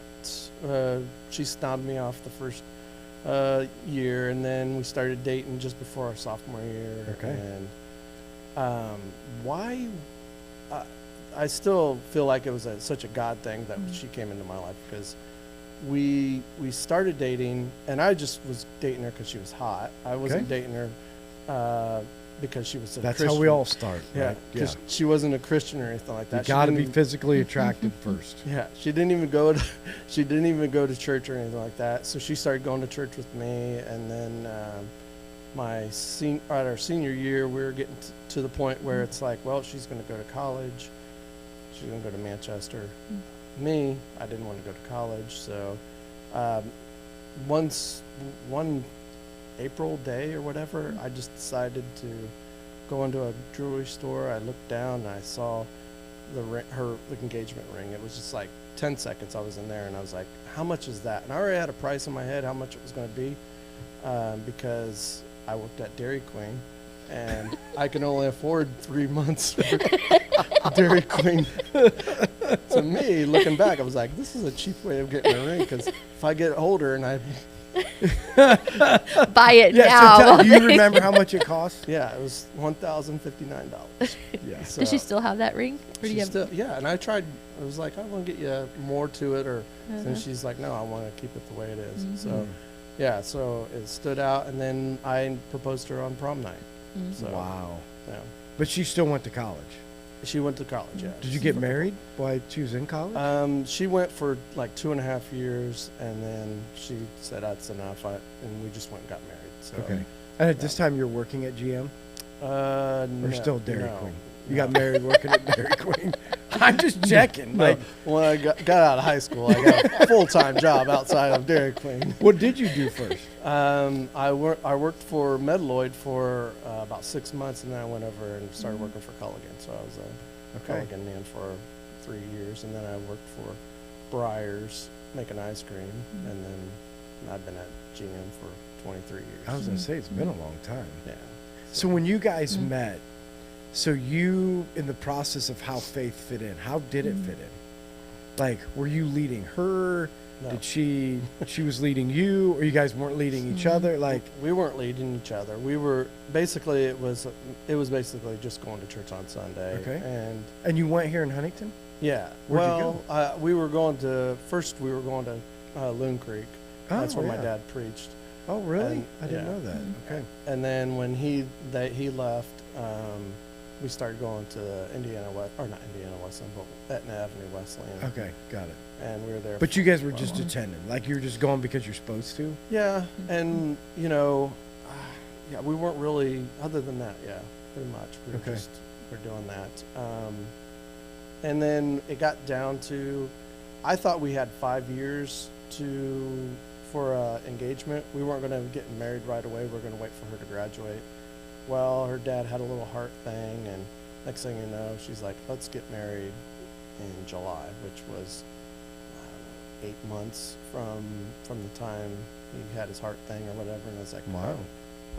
S2: She snobbed me off the first year, and then we started dating just before our sophomore year.
S3: Okay.
S2: And why? I still feel like it was such a God thing that she came into my life, because we started dating, and I just was dating her because she was hot. I wasn't dating her because she was a
S3: That's
S2: Christian.
S3: how we all start.
S2: Yeah,
S3: Right?
S2: because she wasn't a Christian or anything like
S3: You
S2: that. She
S3: got to be
S2: didn't-
S3: physically attracted first.
S2: Yeah, she didn't even go to church or anything like that. So she started going to church with me, and then at our senior year, we were getting to the point where it's like, well, she's going to go to college. She's going to go to Manchester. Me, I didn't want to go to college, so one April day or whatever, I just decided to go into a jewelry store. I looked down and I saw her engagement ring. It was just like 10 seconds I was in there, and I was like, how much is that? And I already had a price in my head how much it was going to be, because I worked at Dairy Queen, and I can only afford 3 months for Dairy Queen. To me, looking back, I was like, this is a cheap way of getting a ring, because if I get older and I
S1: Buy it
S3: Yeah,
S1: now.
S3: so do you remember how much it cost?
S2: yeah, it was $1,059.
S3: Yeah.
S2: So
S1: Does she still have that ring? Or do you have?
S2: yeah, and I tried. I was like, I want to get you more to it, or
S1: Uh-huh.
S2: and she's like, no, I want to keep it the way it is.
S1: Mhm.
S2: So yeah, so it stood out, and then I proposed to her on prom night.
S1: Mhm.
S2: So
S3: Wow.
S2: yeah,
S3: But she still went to college.
S2: she went to college. Yeah.
S3: Did you get married while she was in college?
S2: She went for like 2.5 years, and then she said that's enough. And we just went and got married. So
S3: Okay. And at this time, you're working at GM? Or still Dairy Queen? You got married working at Dairy Queen? I'm just checking.
S2: No,
S3: Like,
S2: when I got out of high school, I got a full-time job outside of Dairy Queen.
S3: what did you do first?
S2: I worked for Medalloyd for about 6 months, and then I went over and started working for Culligan. So I was a
S3: Okay.
S2: Culligan man for 3 years, and then I worked for Breyers making ice cream, and then I've been at GM for 23 years.
S3: I was going to say, it's been a long time.
S2: Yeah.
S3: So when you guys met, so you, in the process of how faith fit in, how did it fit in? Like, were you leading her?
S2: No.
S3: Did she was leading you, or you guys weren't leading each other? Like,
S2: We weren't leading each other. We were basically it was basically just going to church on Sunday.
S3: Okay.
S2: And
S3: you went here in Huntington?
S2: yeah.
S3: Where'd you
S2: well, we were going to Loon Creek. That's where my
S3: yeah.
S2: dad preached.
S3: Oh, really?
S2: And-
S3: I didn't
S2: yeah.
S3: know that. Okay.
S2: And then when he left, we started going to not Indiana Wesleyan, but Etna Avenue Wesleyan.
S3: Okay, got it.
S2: And we were there.
S3: But
S2: for
S3: you guys were
S2: a
S3: just
S2: while.
S3: attending, like you're just going because you're supposed to.
S2: Yeah, and yeah, we weren't really. Other than that, yeah, pretty much.
S3: Okay.
S2: We're doing that. And then it got down to, I thought we had 5 years for engagement. We weren't going to get married right away. We were going to wait for her to graduate. Well, her dad had a little heart thing, and next thing you know, she's like, let's get married in July, which was 8 months from the time he had his heart thing or whatever. And I was like,
S3: Wow.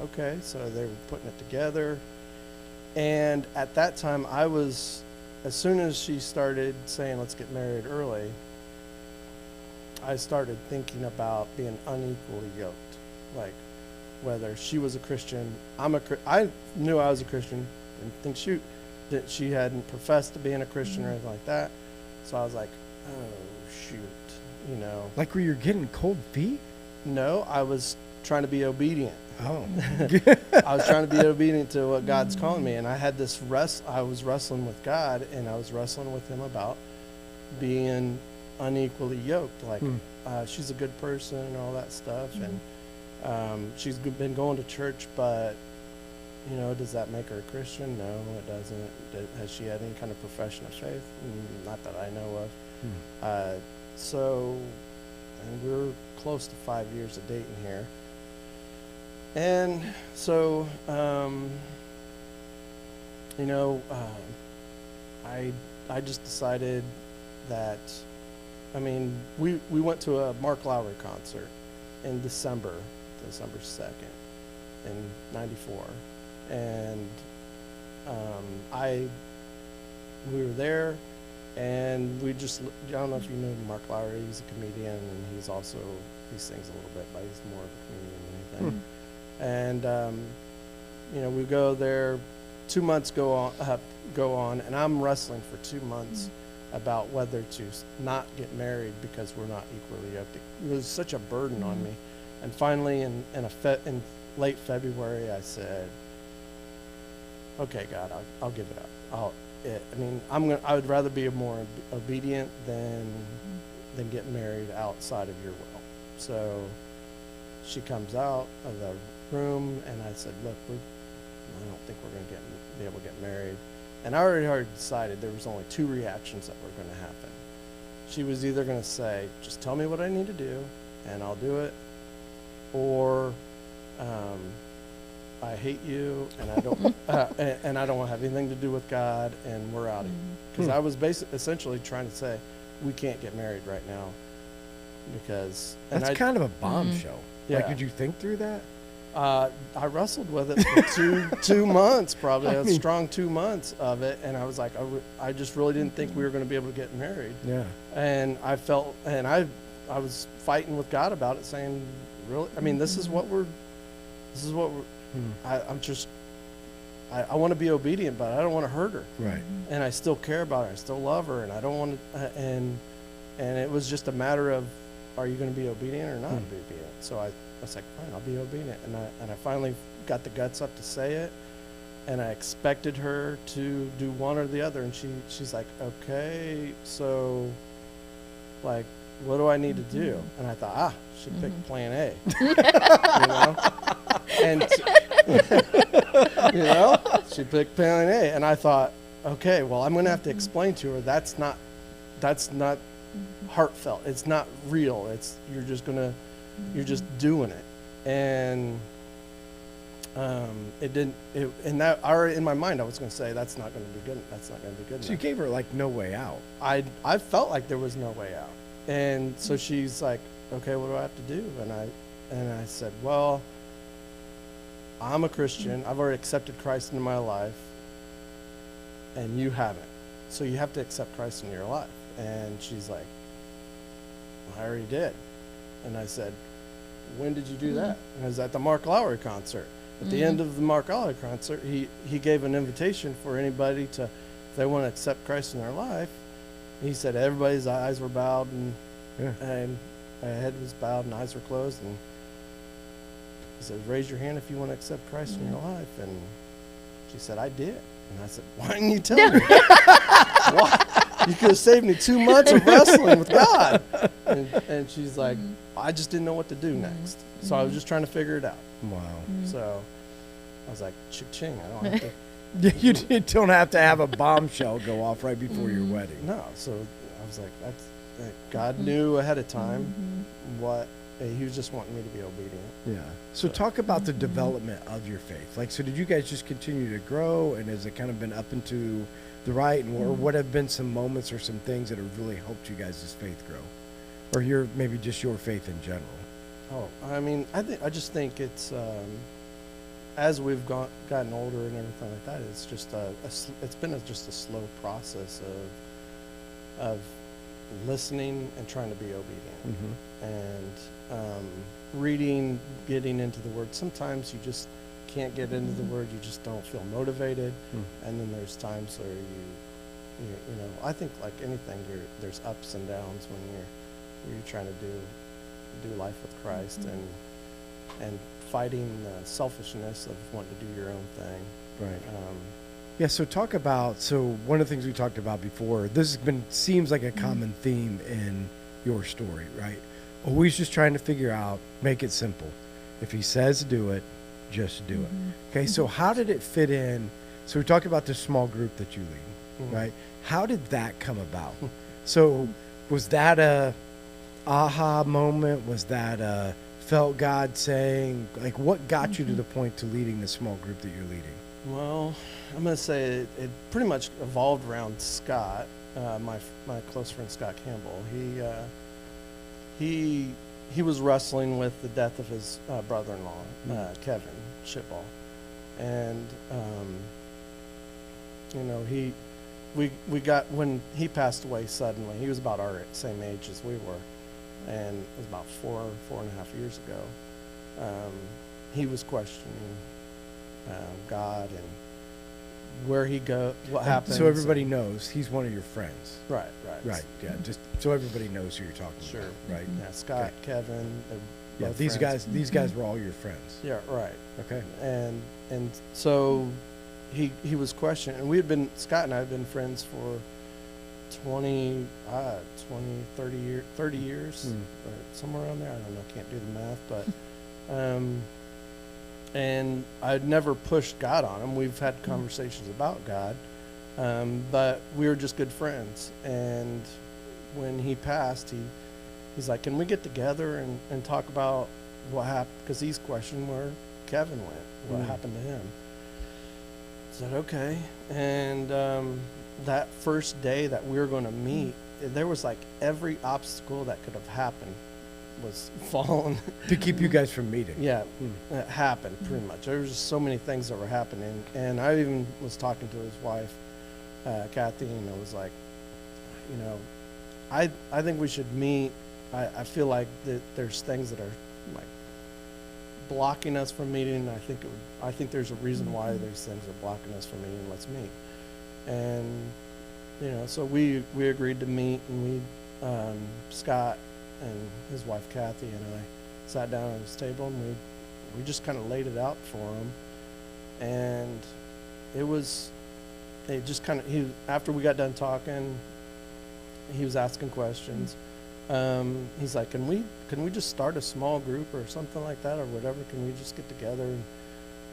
S2: oh, okay. So they were putting it together. And at that time, I was as soon as she started saying, let's get married early, I started thinking about being unequally yoked. Like, whether she was a Christian, I knew I was a Christian, didn't think that she hadn't professed to being a Christian or anything like that. So I was like, oh, shoot,
S3: Like where you're getting cold feet?
S2: No, I was trying to be obedient.
S3: Oh.
S2: I was trying to be obedient to what God's calling me. And I had this I was wrestling with God, and I was wrestling with him about being unequally yoked. Like, she's a good person and all that stuff. And she's been going to church, but, does that make her a Christian? No, it doesn't. Has she had any kind of profession of faith? Not that I know of. And we're close to 5 years of dating here. And so, I just decided that, we went to a Mark Lowry concert in December 2nd in '94. And we were there, and I don't know if you know Mark Lowry. He's a comedian, and he sings a little bit, but he's more of a comedian than anything. And we go there. 2 months go on, and I'm wrestling for 2 months about whether to not get married because we're not equally yoked. It was such a burden on me. And finally, in late February, I said, "Okay, God, I'll give it up. I would rather be more obedient than get married outside of your will." So she comes out of the room, and I said, "Look, I don't think we're going to be able to get married." And I already decided there was only two reactions that were going to happen. She was either going to say, "Just tell me what I need to do, and I'll do it," or "I hate you, and I don't and I don't want to have anything to do with God, and we're out of here." Because I was essentially trying to say, we can't get married right now because
S3: that's kind of a bombshell.
S2: Yeah.
S3: Like, did you think through that?
S2: I wrestled with it for two months, probably a strong 2 months of it, and I was like, I just really didn't think we were going to be able to get married. Yeah. And I felt, and I was fighting with God about it, saying, really, this is what we're. I want to be obedient, but I don't want to hurt her. Right. And I still care about her. I still love her, and I don't want to. And it was just a matter of, are you going to be obedient or not obedient? So I was like, fine, I'll be obedient. And I finally got the guts up to say it, and I expected her to do one or the other. And she's like, okay, so, like, what do I need to do? And I thought, she picked plan A. And she picked plan A, and I thought, okay, well, I'm going to have to explain to her that's not heartfelt. It's not real. You're just doing it. And it didn't. In my mind, I was going to say that's not going to be good. That's not going to be good.
S3: So you gave her like no way out.
S2: I felt like there was no way out, and so she's like, okay, what do I have to do? And I said, well, I'm a Christian. I've already accepted Christ into my life, and you haven't. So you have to accept Christ in your life. And she's like, well, I already did. And I said, when did you do that? And I was at the Mark Lowry concert. At the end of the Mark Lowry concert, he gave an invitation for anybody to, if they want to accept Christ in their life. He said everybody's eyes were bowed, and my head was bowed and eyes were closed, and he said, raise your hand if you want to accept Christ in your life. And she said, I did. And I said, why didn't you tell me? Why? You could have saved me 2 months of wrestling with God. And she's like, I just didn't know what to do next. So I was just trying to figure it out.
S3: Wow.
S2: So I was like, ching, I don't have to.
S3: You don't have to have a bombshell go off right before your wedding.
S2: No. So I was like, God knew ahead of time what. He was just wanting me to be obedient.
S3: Yeah. So talk about the development of your faith. Like, so did you guys just continue to grow, and has it kind of been up and to the right, and or what have been some moments or some things that have really helped you guys' faith grow, or maybe just your faith in general?
S2: Oh, I just think it's. as we've gotten older and everything like that, it's just it's been just a slow process of listening and trying to be obedient, and reading, getting into the Word. Sometimes you just can't get into the Word; you just don't feel motivated, and then there's times where you know, I think like anything, there's ups and downs when you're trying to do life with Christ, and fighting the selfishness of wanting to do your own thing.
S3: Right. Yeah, so talk about, so one of the things we talked about before, this seems like a common theme in your story, right? Always just trying to figure out, make it simple. If he says do it, just do it. Okay, so how did it fit in? So we talked about this small group that you lead, right? How did that come about? So was that a aha moment? Was that a felt God saying, like, what got you to the point to leading the small group that you're leading?
S2: Well, I'm going to say it pretty much evolved around Scott, my close friend Scott Campbell. He was wrestling with the death of his brother-in-law, Kevin Shipball, and you know, we got, when he passed away suddenly. He was about our same age as we were, and it was about 4.5 years ago. He was questioning God and where he go, what happened.
S3: So everybody knows he's one of your friends.
S2: Right.
S3: Yeah, just so everybody knows who you're talking
S2: Sure.
S3: about. Right.
S2: Yeah, Scott, Kevin.
S3: Yeah, these guys were all your friends.
S2: Yeah, right.
S3: Okay.
S2: And so he was questioning, and Scott and I had been friends for 30 years, or somewhere around there. I don't know, can't do the math, but and I'd never pushed God on him. We've had conversations about God, but we were just good friends. And when he passed, he's like, can we get together and talk about what happened? Because he's questioning where Kevin went, what happened to him. I said, okay. And that first day that we were going to meet, there was like every obstacle that could have happened was falling.
S3: To keep you guys from meeting.
S2: Yeah, it happened pretty much. There was just so many things that were happening. And I even was talking to his wife, Kathy, and I was like, you know, I think we should meet. I feel like that there's things that are like blocking us from meeting. I think there's a reason why there's things that are blocking us from meeting. Let's meet. And you know, so we agreed to meet, and Scott and his wife Kathy and I sat down at his table, and we just kind of laid it out for him. And after we got done talking, he was asking questions. He's like, can we just start a small group or something like that, or whatever? Can we just get together? And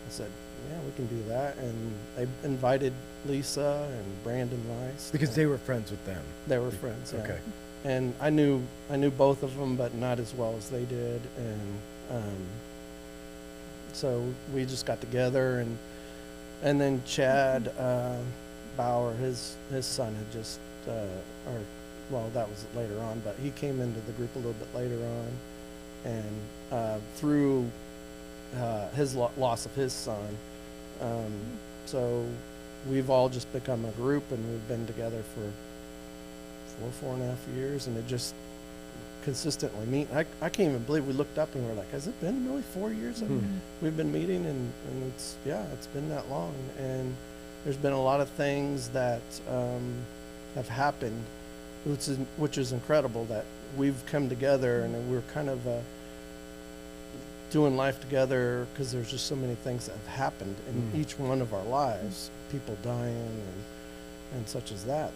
S2: I said, yeah, we can do that. And they invited Lisa and Brandon Rice.
S3: Because they were friends with them.
S2: They were friends, yeah.
S3: Okay.
S2: And I knew both of them, but not as well as they did. And so we just got together, and then Chad Bauer, his son had just, that was later on, but he came into the group a little bit later on, and through his loss of his son. So we've all just become a group, and we've been together for 4.5 years, and it just consistently meet. I can't even believe we looked up and we were like, has it been really 4 years that we've been meeting? And it's been that long. And there's been a lot of things that have happened, which is incredible, that we've come together, and we're kind of doing life together, because there's just so many things that have happened in each one of our lives, people dying and such as that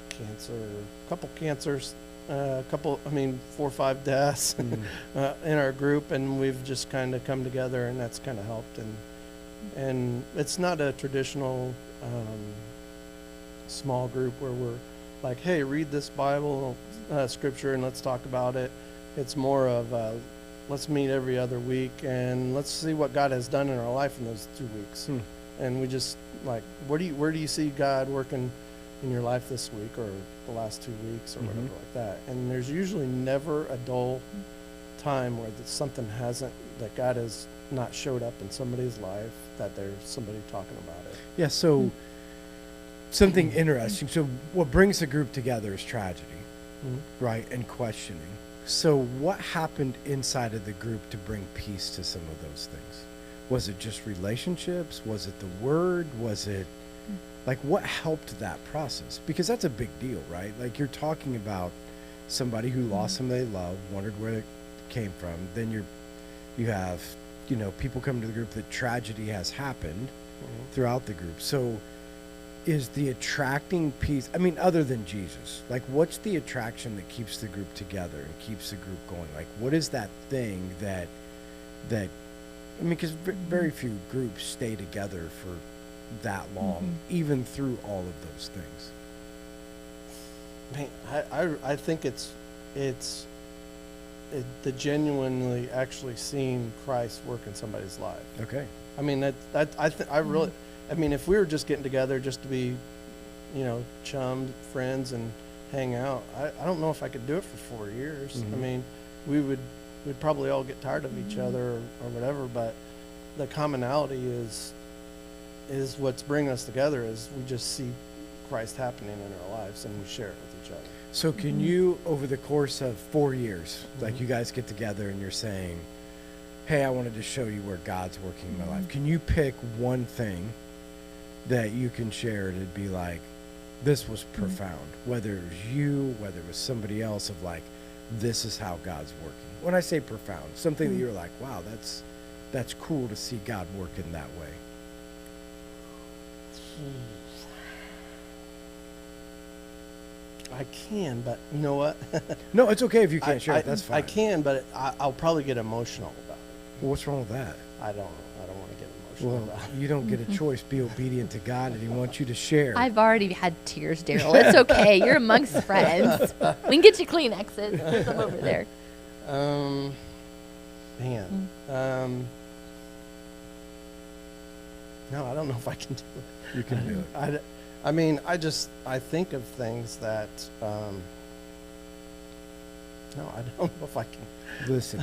S2: cancer, a couple cancers, 4 or 5 deaths in our group, and we've just kind of come together, and that's kind of helped. And it's not a traditional small group where we're like, hey, read this Bible scripture and let's talk about it. It's more of let's meet every other week, and let's see what God has done in our life in those 2 weeks. And we just like, where do you see God working in your life this week, or the last 2 weeks, or whatever like that? And there's usually never a dull time where something that God has not showed up in somebody's life, that there's somebody talking about it.
S3: Yeah, so something interesting. So what brings the group together is tragedy, right? And questioning. So what happened inside of the group to bring peace to some of those things? Was it just relationships? Was it the word? Was it like what helped that process? Because that's a big deal, right? Like you're talking about somebody who lost somebody they loved, wondered where it came from. Then you have, you know, people come to the group that tragedy has happened throughout the group. So is the attracting piece, I mean, other than Jesus, like what's the attraction that keeps the group together and keeps the group going? Like what is that thing that I mean, because very few groups stay together for that long, even through all of those things.
S2: Man, I think it's the genuinely actually seeing Christ work in somebody's life.
S3: Okay.
S2: I mean, I really, I mean, if we were just getting together just to be, you know, chummed, friends, and hang out, I don't know if I could do it for 4 years. I mean, we'd probably all get tired of each other or whatever, but the commonality is what's bringing us together is we just see Christ happening in our lives and we share it with each other.
S3: So can you, over the course of 4 years, like you guys get together and you're saying, hey, I wanted to show you where God's working in my life. Can you pick one thing that you can share to be like, this was profound, whether it was you, whether it was somebody else, of like, this is how God's working. When I say profound, something that you're like, wow, that's cool to see God work in that way.
S2: I can, but you know what?
S3: No, it's okay if you can't share it. That's fine.
S2: I can, but I'll probably get emotional about it.
S3: Well, what's wrong with that?
S2: I don't want to get emotional
S3: Well,
S2: about it.
S3: you don't get a choice. Be obedient to God, and He wants you to share.
S1: I've already had tears, Darrell. It's okay. You're amongst friends. We can get you Kleenexes. There's some over there.
S2: Man. No, I don't know if I can do it.
S3: You can do it.
S2: I mean, I think of things that, no, I don't know if I can.
S3: Listen,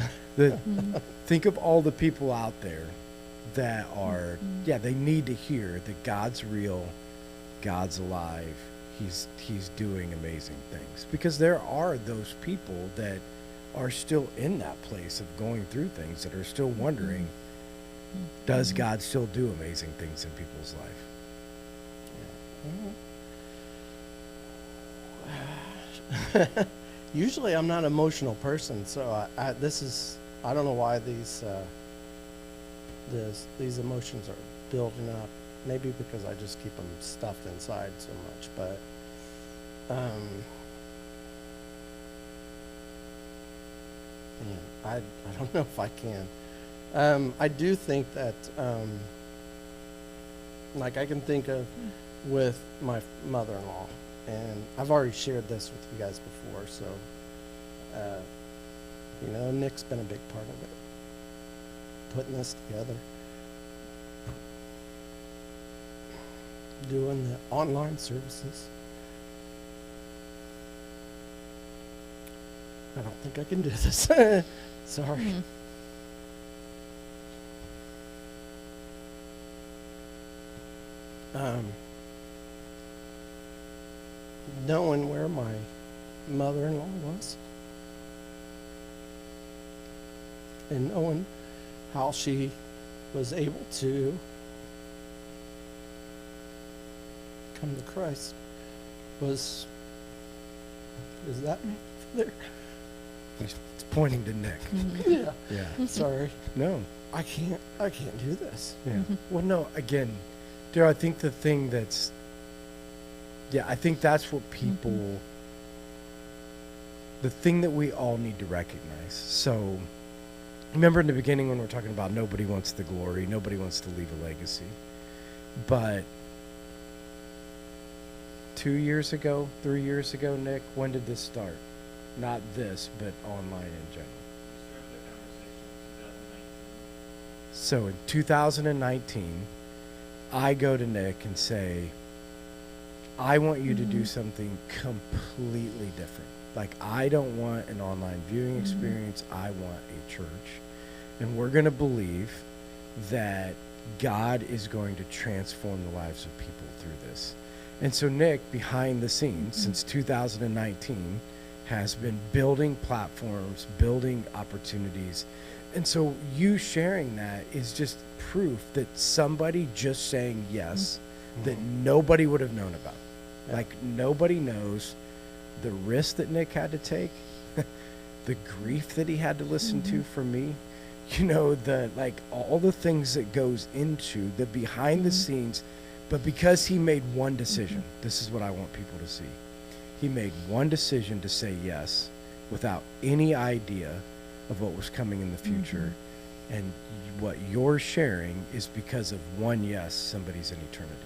S3: think of all the people out there that are, they need to hear that God's real, God's alive, He's doing amazing things. Because there are those people that are still in that place of going through things, that are still wondering, does God still do amazing things in people's life?
S2: Usually I'm not an emotional person, so I don't know why these emotions are building up. Maybe because I just keep them stuffed inside so much, but I don't know if I can. I do think that like I can think of with my mother-in-law, and I've already shared this with you guys before, so you know, Nick's been a big part of it, putting this together, doing the online services. I don't think I can do this. Sorry. Knowing where my mother-in-law was and knowing how she was able to come to Christ is that me there?
S3: It's pointing to Nick.
S2: Yeah.
S3: Yeah.
S2: Sorry.
S3: No.
S2: I can't do this.
S3: Yeah. Well, no, again, Darrell, I think the thing that's, I think that's what people, the thing that we all need to recognize. So, remember in the beginning when we're talking about nobody wants the glory, nobody wants to leave a legacy. But 2 years ago, 3 years ago, Nick, when did this start? Not this, but online in general. So in 2019, I go to Nick and say, I want you to do something completely different. Like, I don't want an online viewing experience. I want a church. And we're going to believe that God is going to transform the lives of people through this. And so Nick, behind the scenes, since 2019, has been building platforms, building opportunities. And so you sharing that is just proof that somebody just saying yes, that nobody would have known about.
S2: Yeah.
S3: Like, nobody knows the risk that Nick had to take, the grief that he had to listen to from me, you know, all the things that goes into the behind the scenes. But because he made one decision, this is what I want people to see. He made one decision to say yes without any idea of what was coming in the future. And what you're sharing is because of one yes, somebody's in eternity.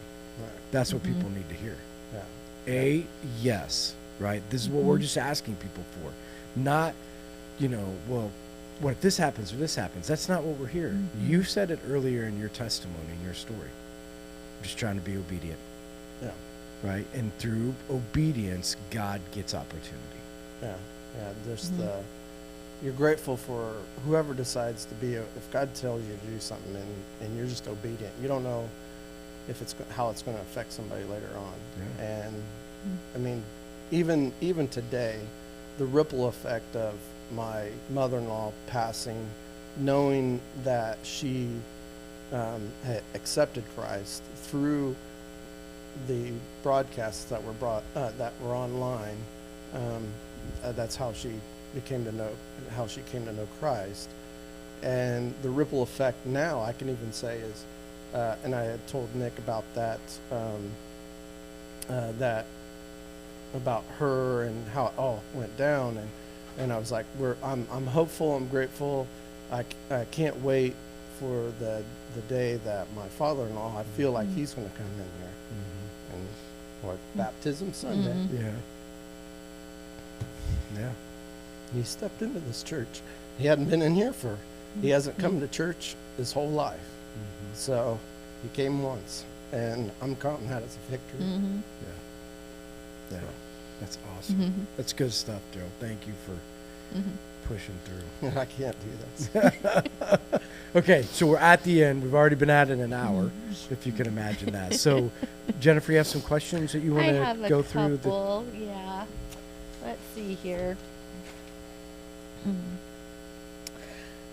S2: Right.
S3: That's what people need to hear.
S2: Yeah.
S3: A yes, right? This is what we're just asking people for. Not, you know, well, what if this happens or this happens? That's not what we're here. You said it earlier in your testimony, in your story. I'm just trying to be obedient.
S2: Yeah.
S3: Right? And through obedience, God gets opportunity.
S2: Yeah. Yeah. There's you're grateful for whoever decides to be, if God tells you to do something and you're just obedient, you don't know if how it's going to affect somebody later on.
S3: Yeah.
S2: And I mean, even today, the ripple effect of my mother-in-law passing, knowing that she had accepted Christ through the broadcasts that were online, that's how she came to know Christ. And the ripple effect now, I can even say, is and I had told Nick about that about her and how it all went down, and I was like, I'm hopeful, I'm grateful, I can't wait for the day that my father-in-law, I feel like he's going to come in here, and what, baptism Sunday.
S3: Yeah. Yeah.
S2: He stepped into this church. He hadn't been in here he hasn't come to church his whole life. So he came once, and I'm counting that as a victory.
S3: Yeah. Yeah. That's awesome. That's good stuff, Joe. Thank you for pushing through.
S2: I can't do this.
S3: Okay, so we're at the end. We've already been at it an hour, if you can imagine that. So, Jennifer, you have some questions that you want to go through?
S1: I have a couple, yeah. Let's see here.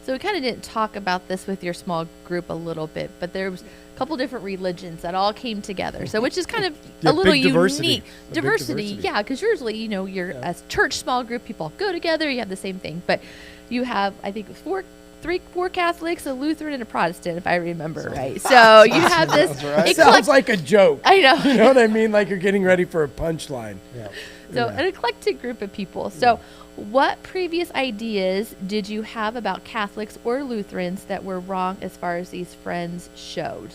S1: So we kind of didn't talk about this with your small group a little bit, but there was a couple different religions that all came together. So which is kind of a little unique. Diversity, yeah, because usually, you know, you're a church small group, people all go together, you have the same thing. But you have, I think, four Catholics, a Lutheran, and a Protestant, if I remember right. So you have this.
S2: Right.
S3: Sounds like a joke.
S1: I know.
S3: You know what I mean? Like you're getting ready for a punchline.
S2: Yeah.
S1: So an eclectic group of people. So what previous ideas did you have about Catholics or Lutherans that were wrong as far as these friends showed?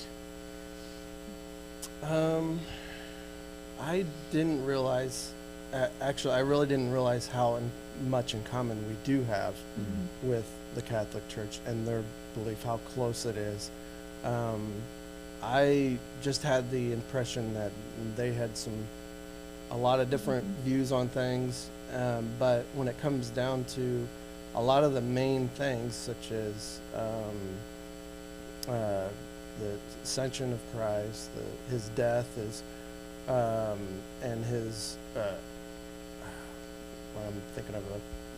S2: I didn't realize, actually, I really didn't realize how much in common we do have with the Catholic Church and their belief, how close it is. I just had the impression that they had a lot of different views on things, but when it comes down to a lot of the main things, such as the ascension of Christ, his death, and his I'm thinking of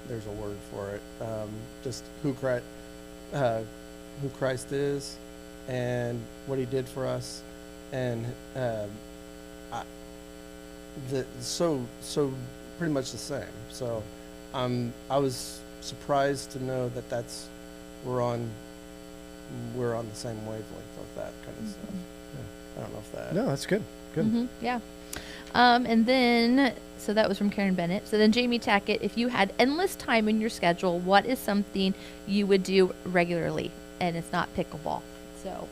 S2: there's a word for it, just who Christ is and what he did for us, and so pretty much the same. So I was surprised to know that we're on the same wavelength of that kind of stuff. Yeah. I don't know if that.
S3: No, that's good. Good.
S1: Yeah. And then, so that was from Karen Bennett. So then Jamie Tackett, if you had endless time in your schedule, what is something you would do regularly? And it's not pickleball. So.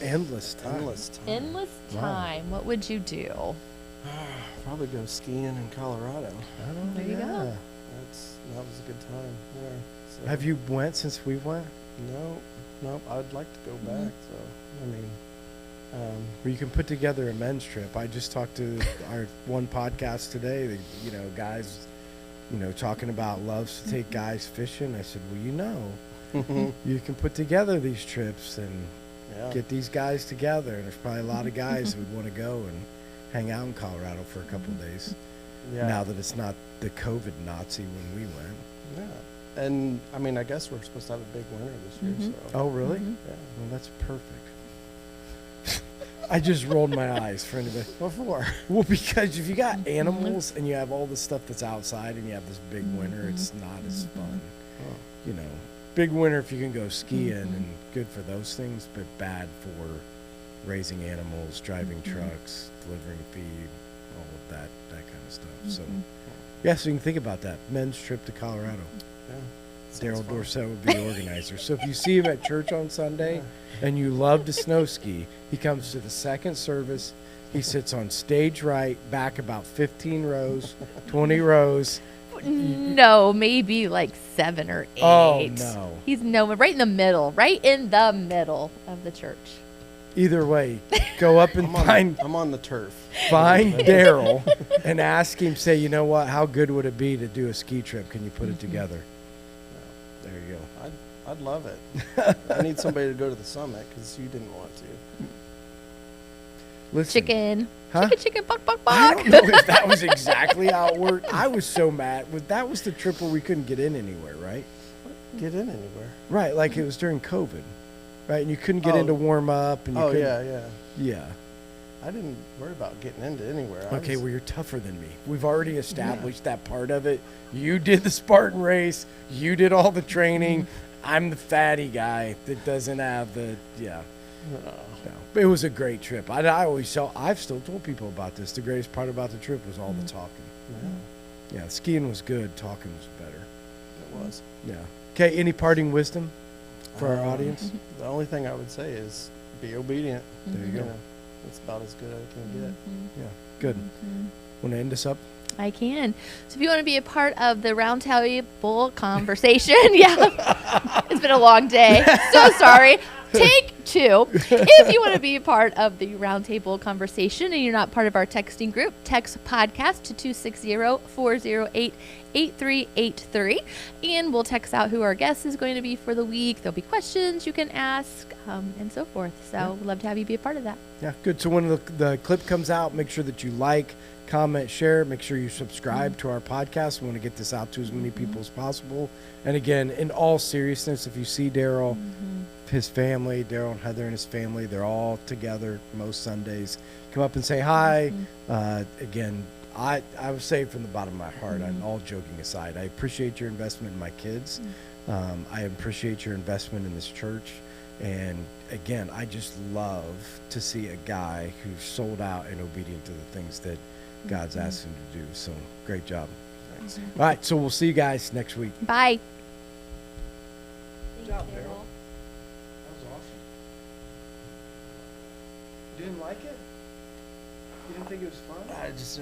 S3: Endless time.
S1: Endless time. Wow. What would you do?
S2: Probably go skiing in Colorado.
S1: There you go.
S2: That was a good time there. So.
S3: Have you went since we went?
S2: No. I'd like to go back. So I mean.
S3: Well, you can put together a men's trip. I just talked to our one podcast today, guys, talking about loves to take guys fishing. I said, well, you can put together these trips and
S2: Yeah.
S3: get these guys together. And there's probably a lot of guys who would want to go and hang out in Colorado for a couple of days.
S2: Yeah.
S3: Now that it's not the COVID Nazi when we went.
S2: Yeah. And I mean, I guess we're supposed to have a big winter this year.
S1: Mhm.
S2: So.
S3: Oh, really?
S1: Mhm.
S2: Yeah.
S3: Well, that's perfect. I just rolled my eyes for anybody.
S2: What for?
S3: Well, because if you got animals and you have all the stuff that's outside and you have this big winter, it's not as fun.
S2: Oh.
S3: You know, big winter if you can go skiing and good for those things, but bad for raising animals, driving trucks, delivering feed, all of that kind of stuff. So, yeah, so you can think about that. Men's trip to Colorado.
S2: Yeah.
S3: Darrell
S2: Sounds fun.
S3: Dorsett would be the organizer. So if you see him at church on Sunday and you love to snow ski, he comes to the second service. He sits on stage right, back about 15 rows, 20 rows.
S1: No, maybe like 7 or 8.
S3: Oh, no.
S1: He's right in the middle of the church.
S3: Either way, go up and
S2: I'm on the turf.
S3: find Darrell and ask him, say, you know what, how good would it be to do a ski trip? Can you put it together? There you go.
S2: I'd love it. I need somebody to go to the summit because you didn't want to.
S3: Listen,
S1: Chicken.
S3: Huh?
S1: Chicken, buck, buck,
S3: I
S1: buck.
S3: don't know if that was exactly how it worked. I was so mad. That was the trip where we couldn't get in anywhere, right?
S2: Get in anywhere.
S3: Right, like it was during COVID, right? And you couldn't get
S2: Oh.
S3: in to warm up. And you
S2: Oh
S3: couldn't-
S2: yeah.
S3: Yeah.
S2: I didn't worry about getting into anywhere.
S3: Okay, well, you're tougher than me. We've already established that part of it. You did the Spartan race. You did all the training. I'm the fatty guy that doesn't have the, yeah. No. But it was a great trip. I've still told people about this. The greatest part about the trip was all the talking. Yeah, skiing was good. Talking was better.
S2: It was.
S3: Yeah. Okay, any parting wisdom for our audience?
S2: The only thing I would say is be obedient.
S3: There you go.
S2: know, that's about as good as I can get.
S3: Yeah, good. Want to end us up?
S1: I can. So if you want to be a part of the round table conversation, yeah, it's been a long day. So sorry. Take 2. If you want to be a part of the roundtable conversation and you're not part of our texting group, text podcast to 260-408-8383 and we'll text out who our guest is going to be for the week. There'll be questions you can ask and so forth. So we'd love to have you be a part of that.
S3: Yeah, good. So when the clip comes out, make sure that you like, comment, share. Make sure you subscribe to our podcast. We want to get this out to as many people as possible. And again, in all seriousness, if you see Darrell, his family, Darrell and Heather and his family, they're all together most Sundays. Come up and say hi. Again, I would say from the bottom of my heart, I'm all joking aside, I appreciate your investment in my kids. I appreciate your investment in this church. And again, I just love to see a guy who's sold out and obedient to the things that God's asked him to do. So great job.
S2: Thanks.
S3: All right, so we'll see you guys next week.
S1: Bye.
S3: Good job, Darrell. That was awesome. You didn't like it? You didn't think it was fun?
S2: I just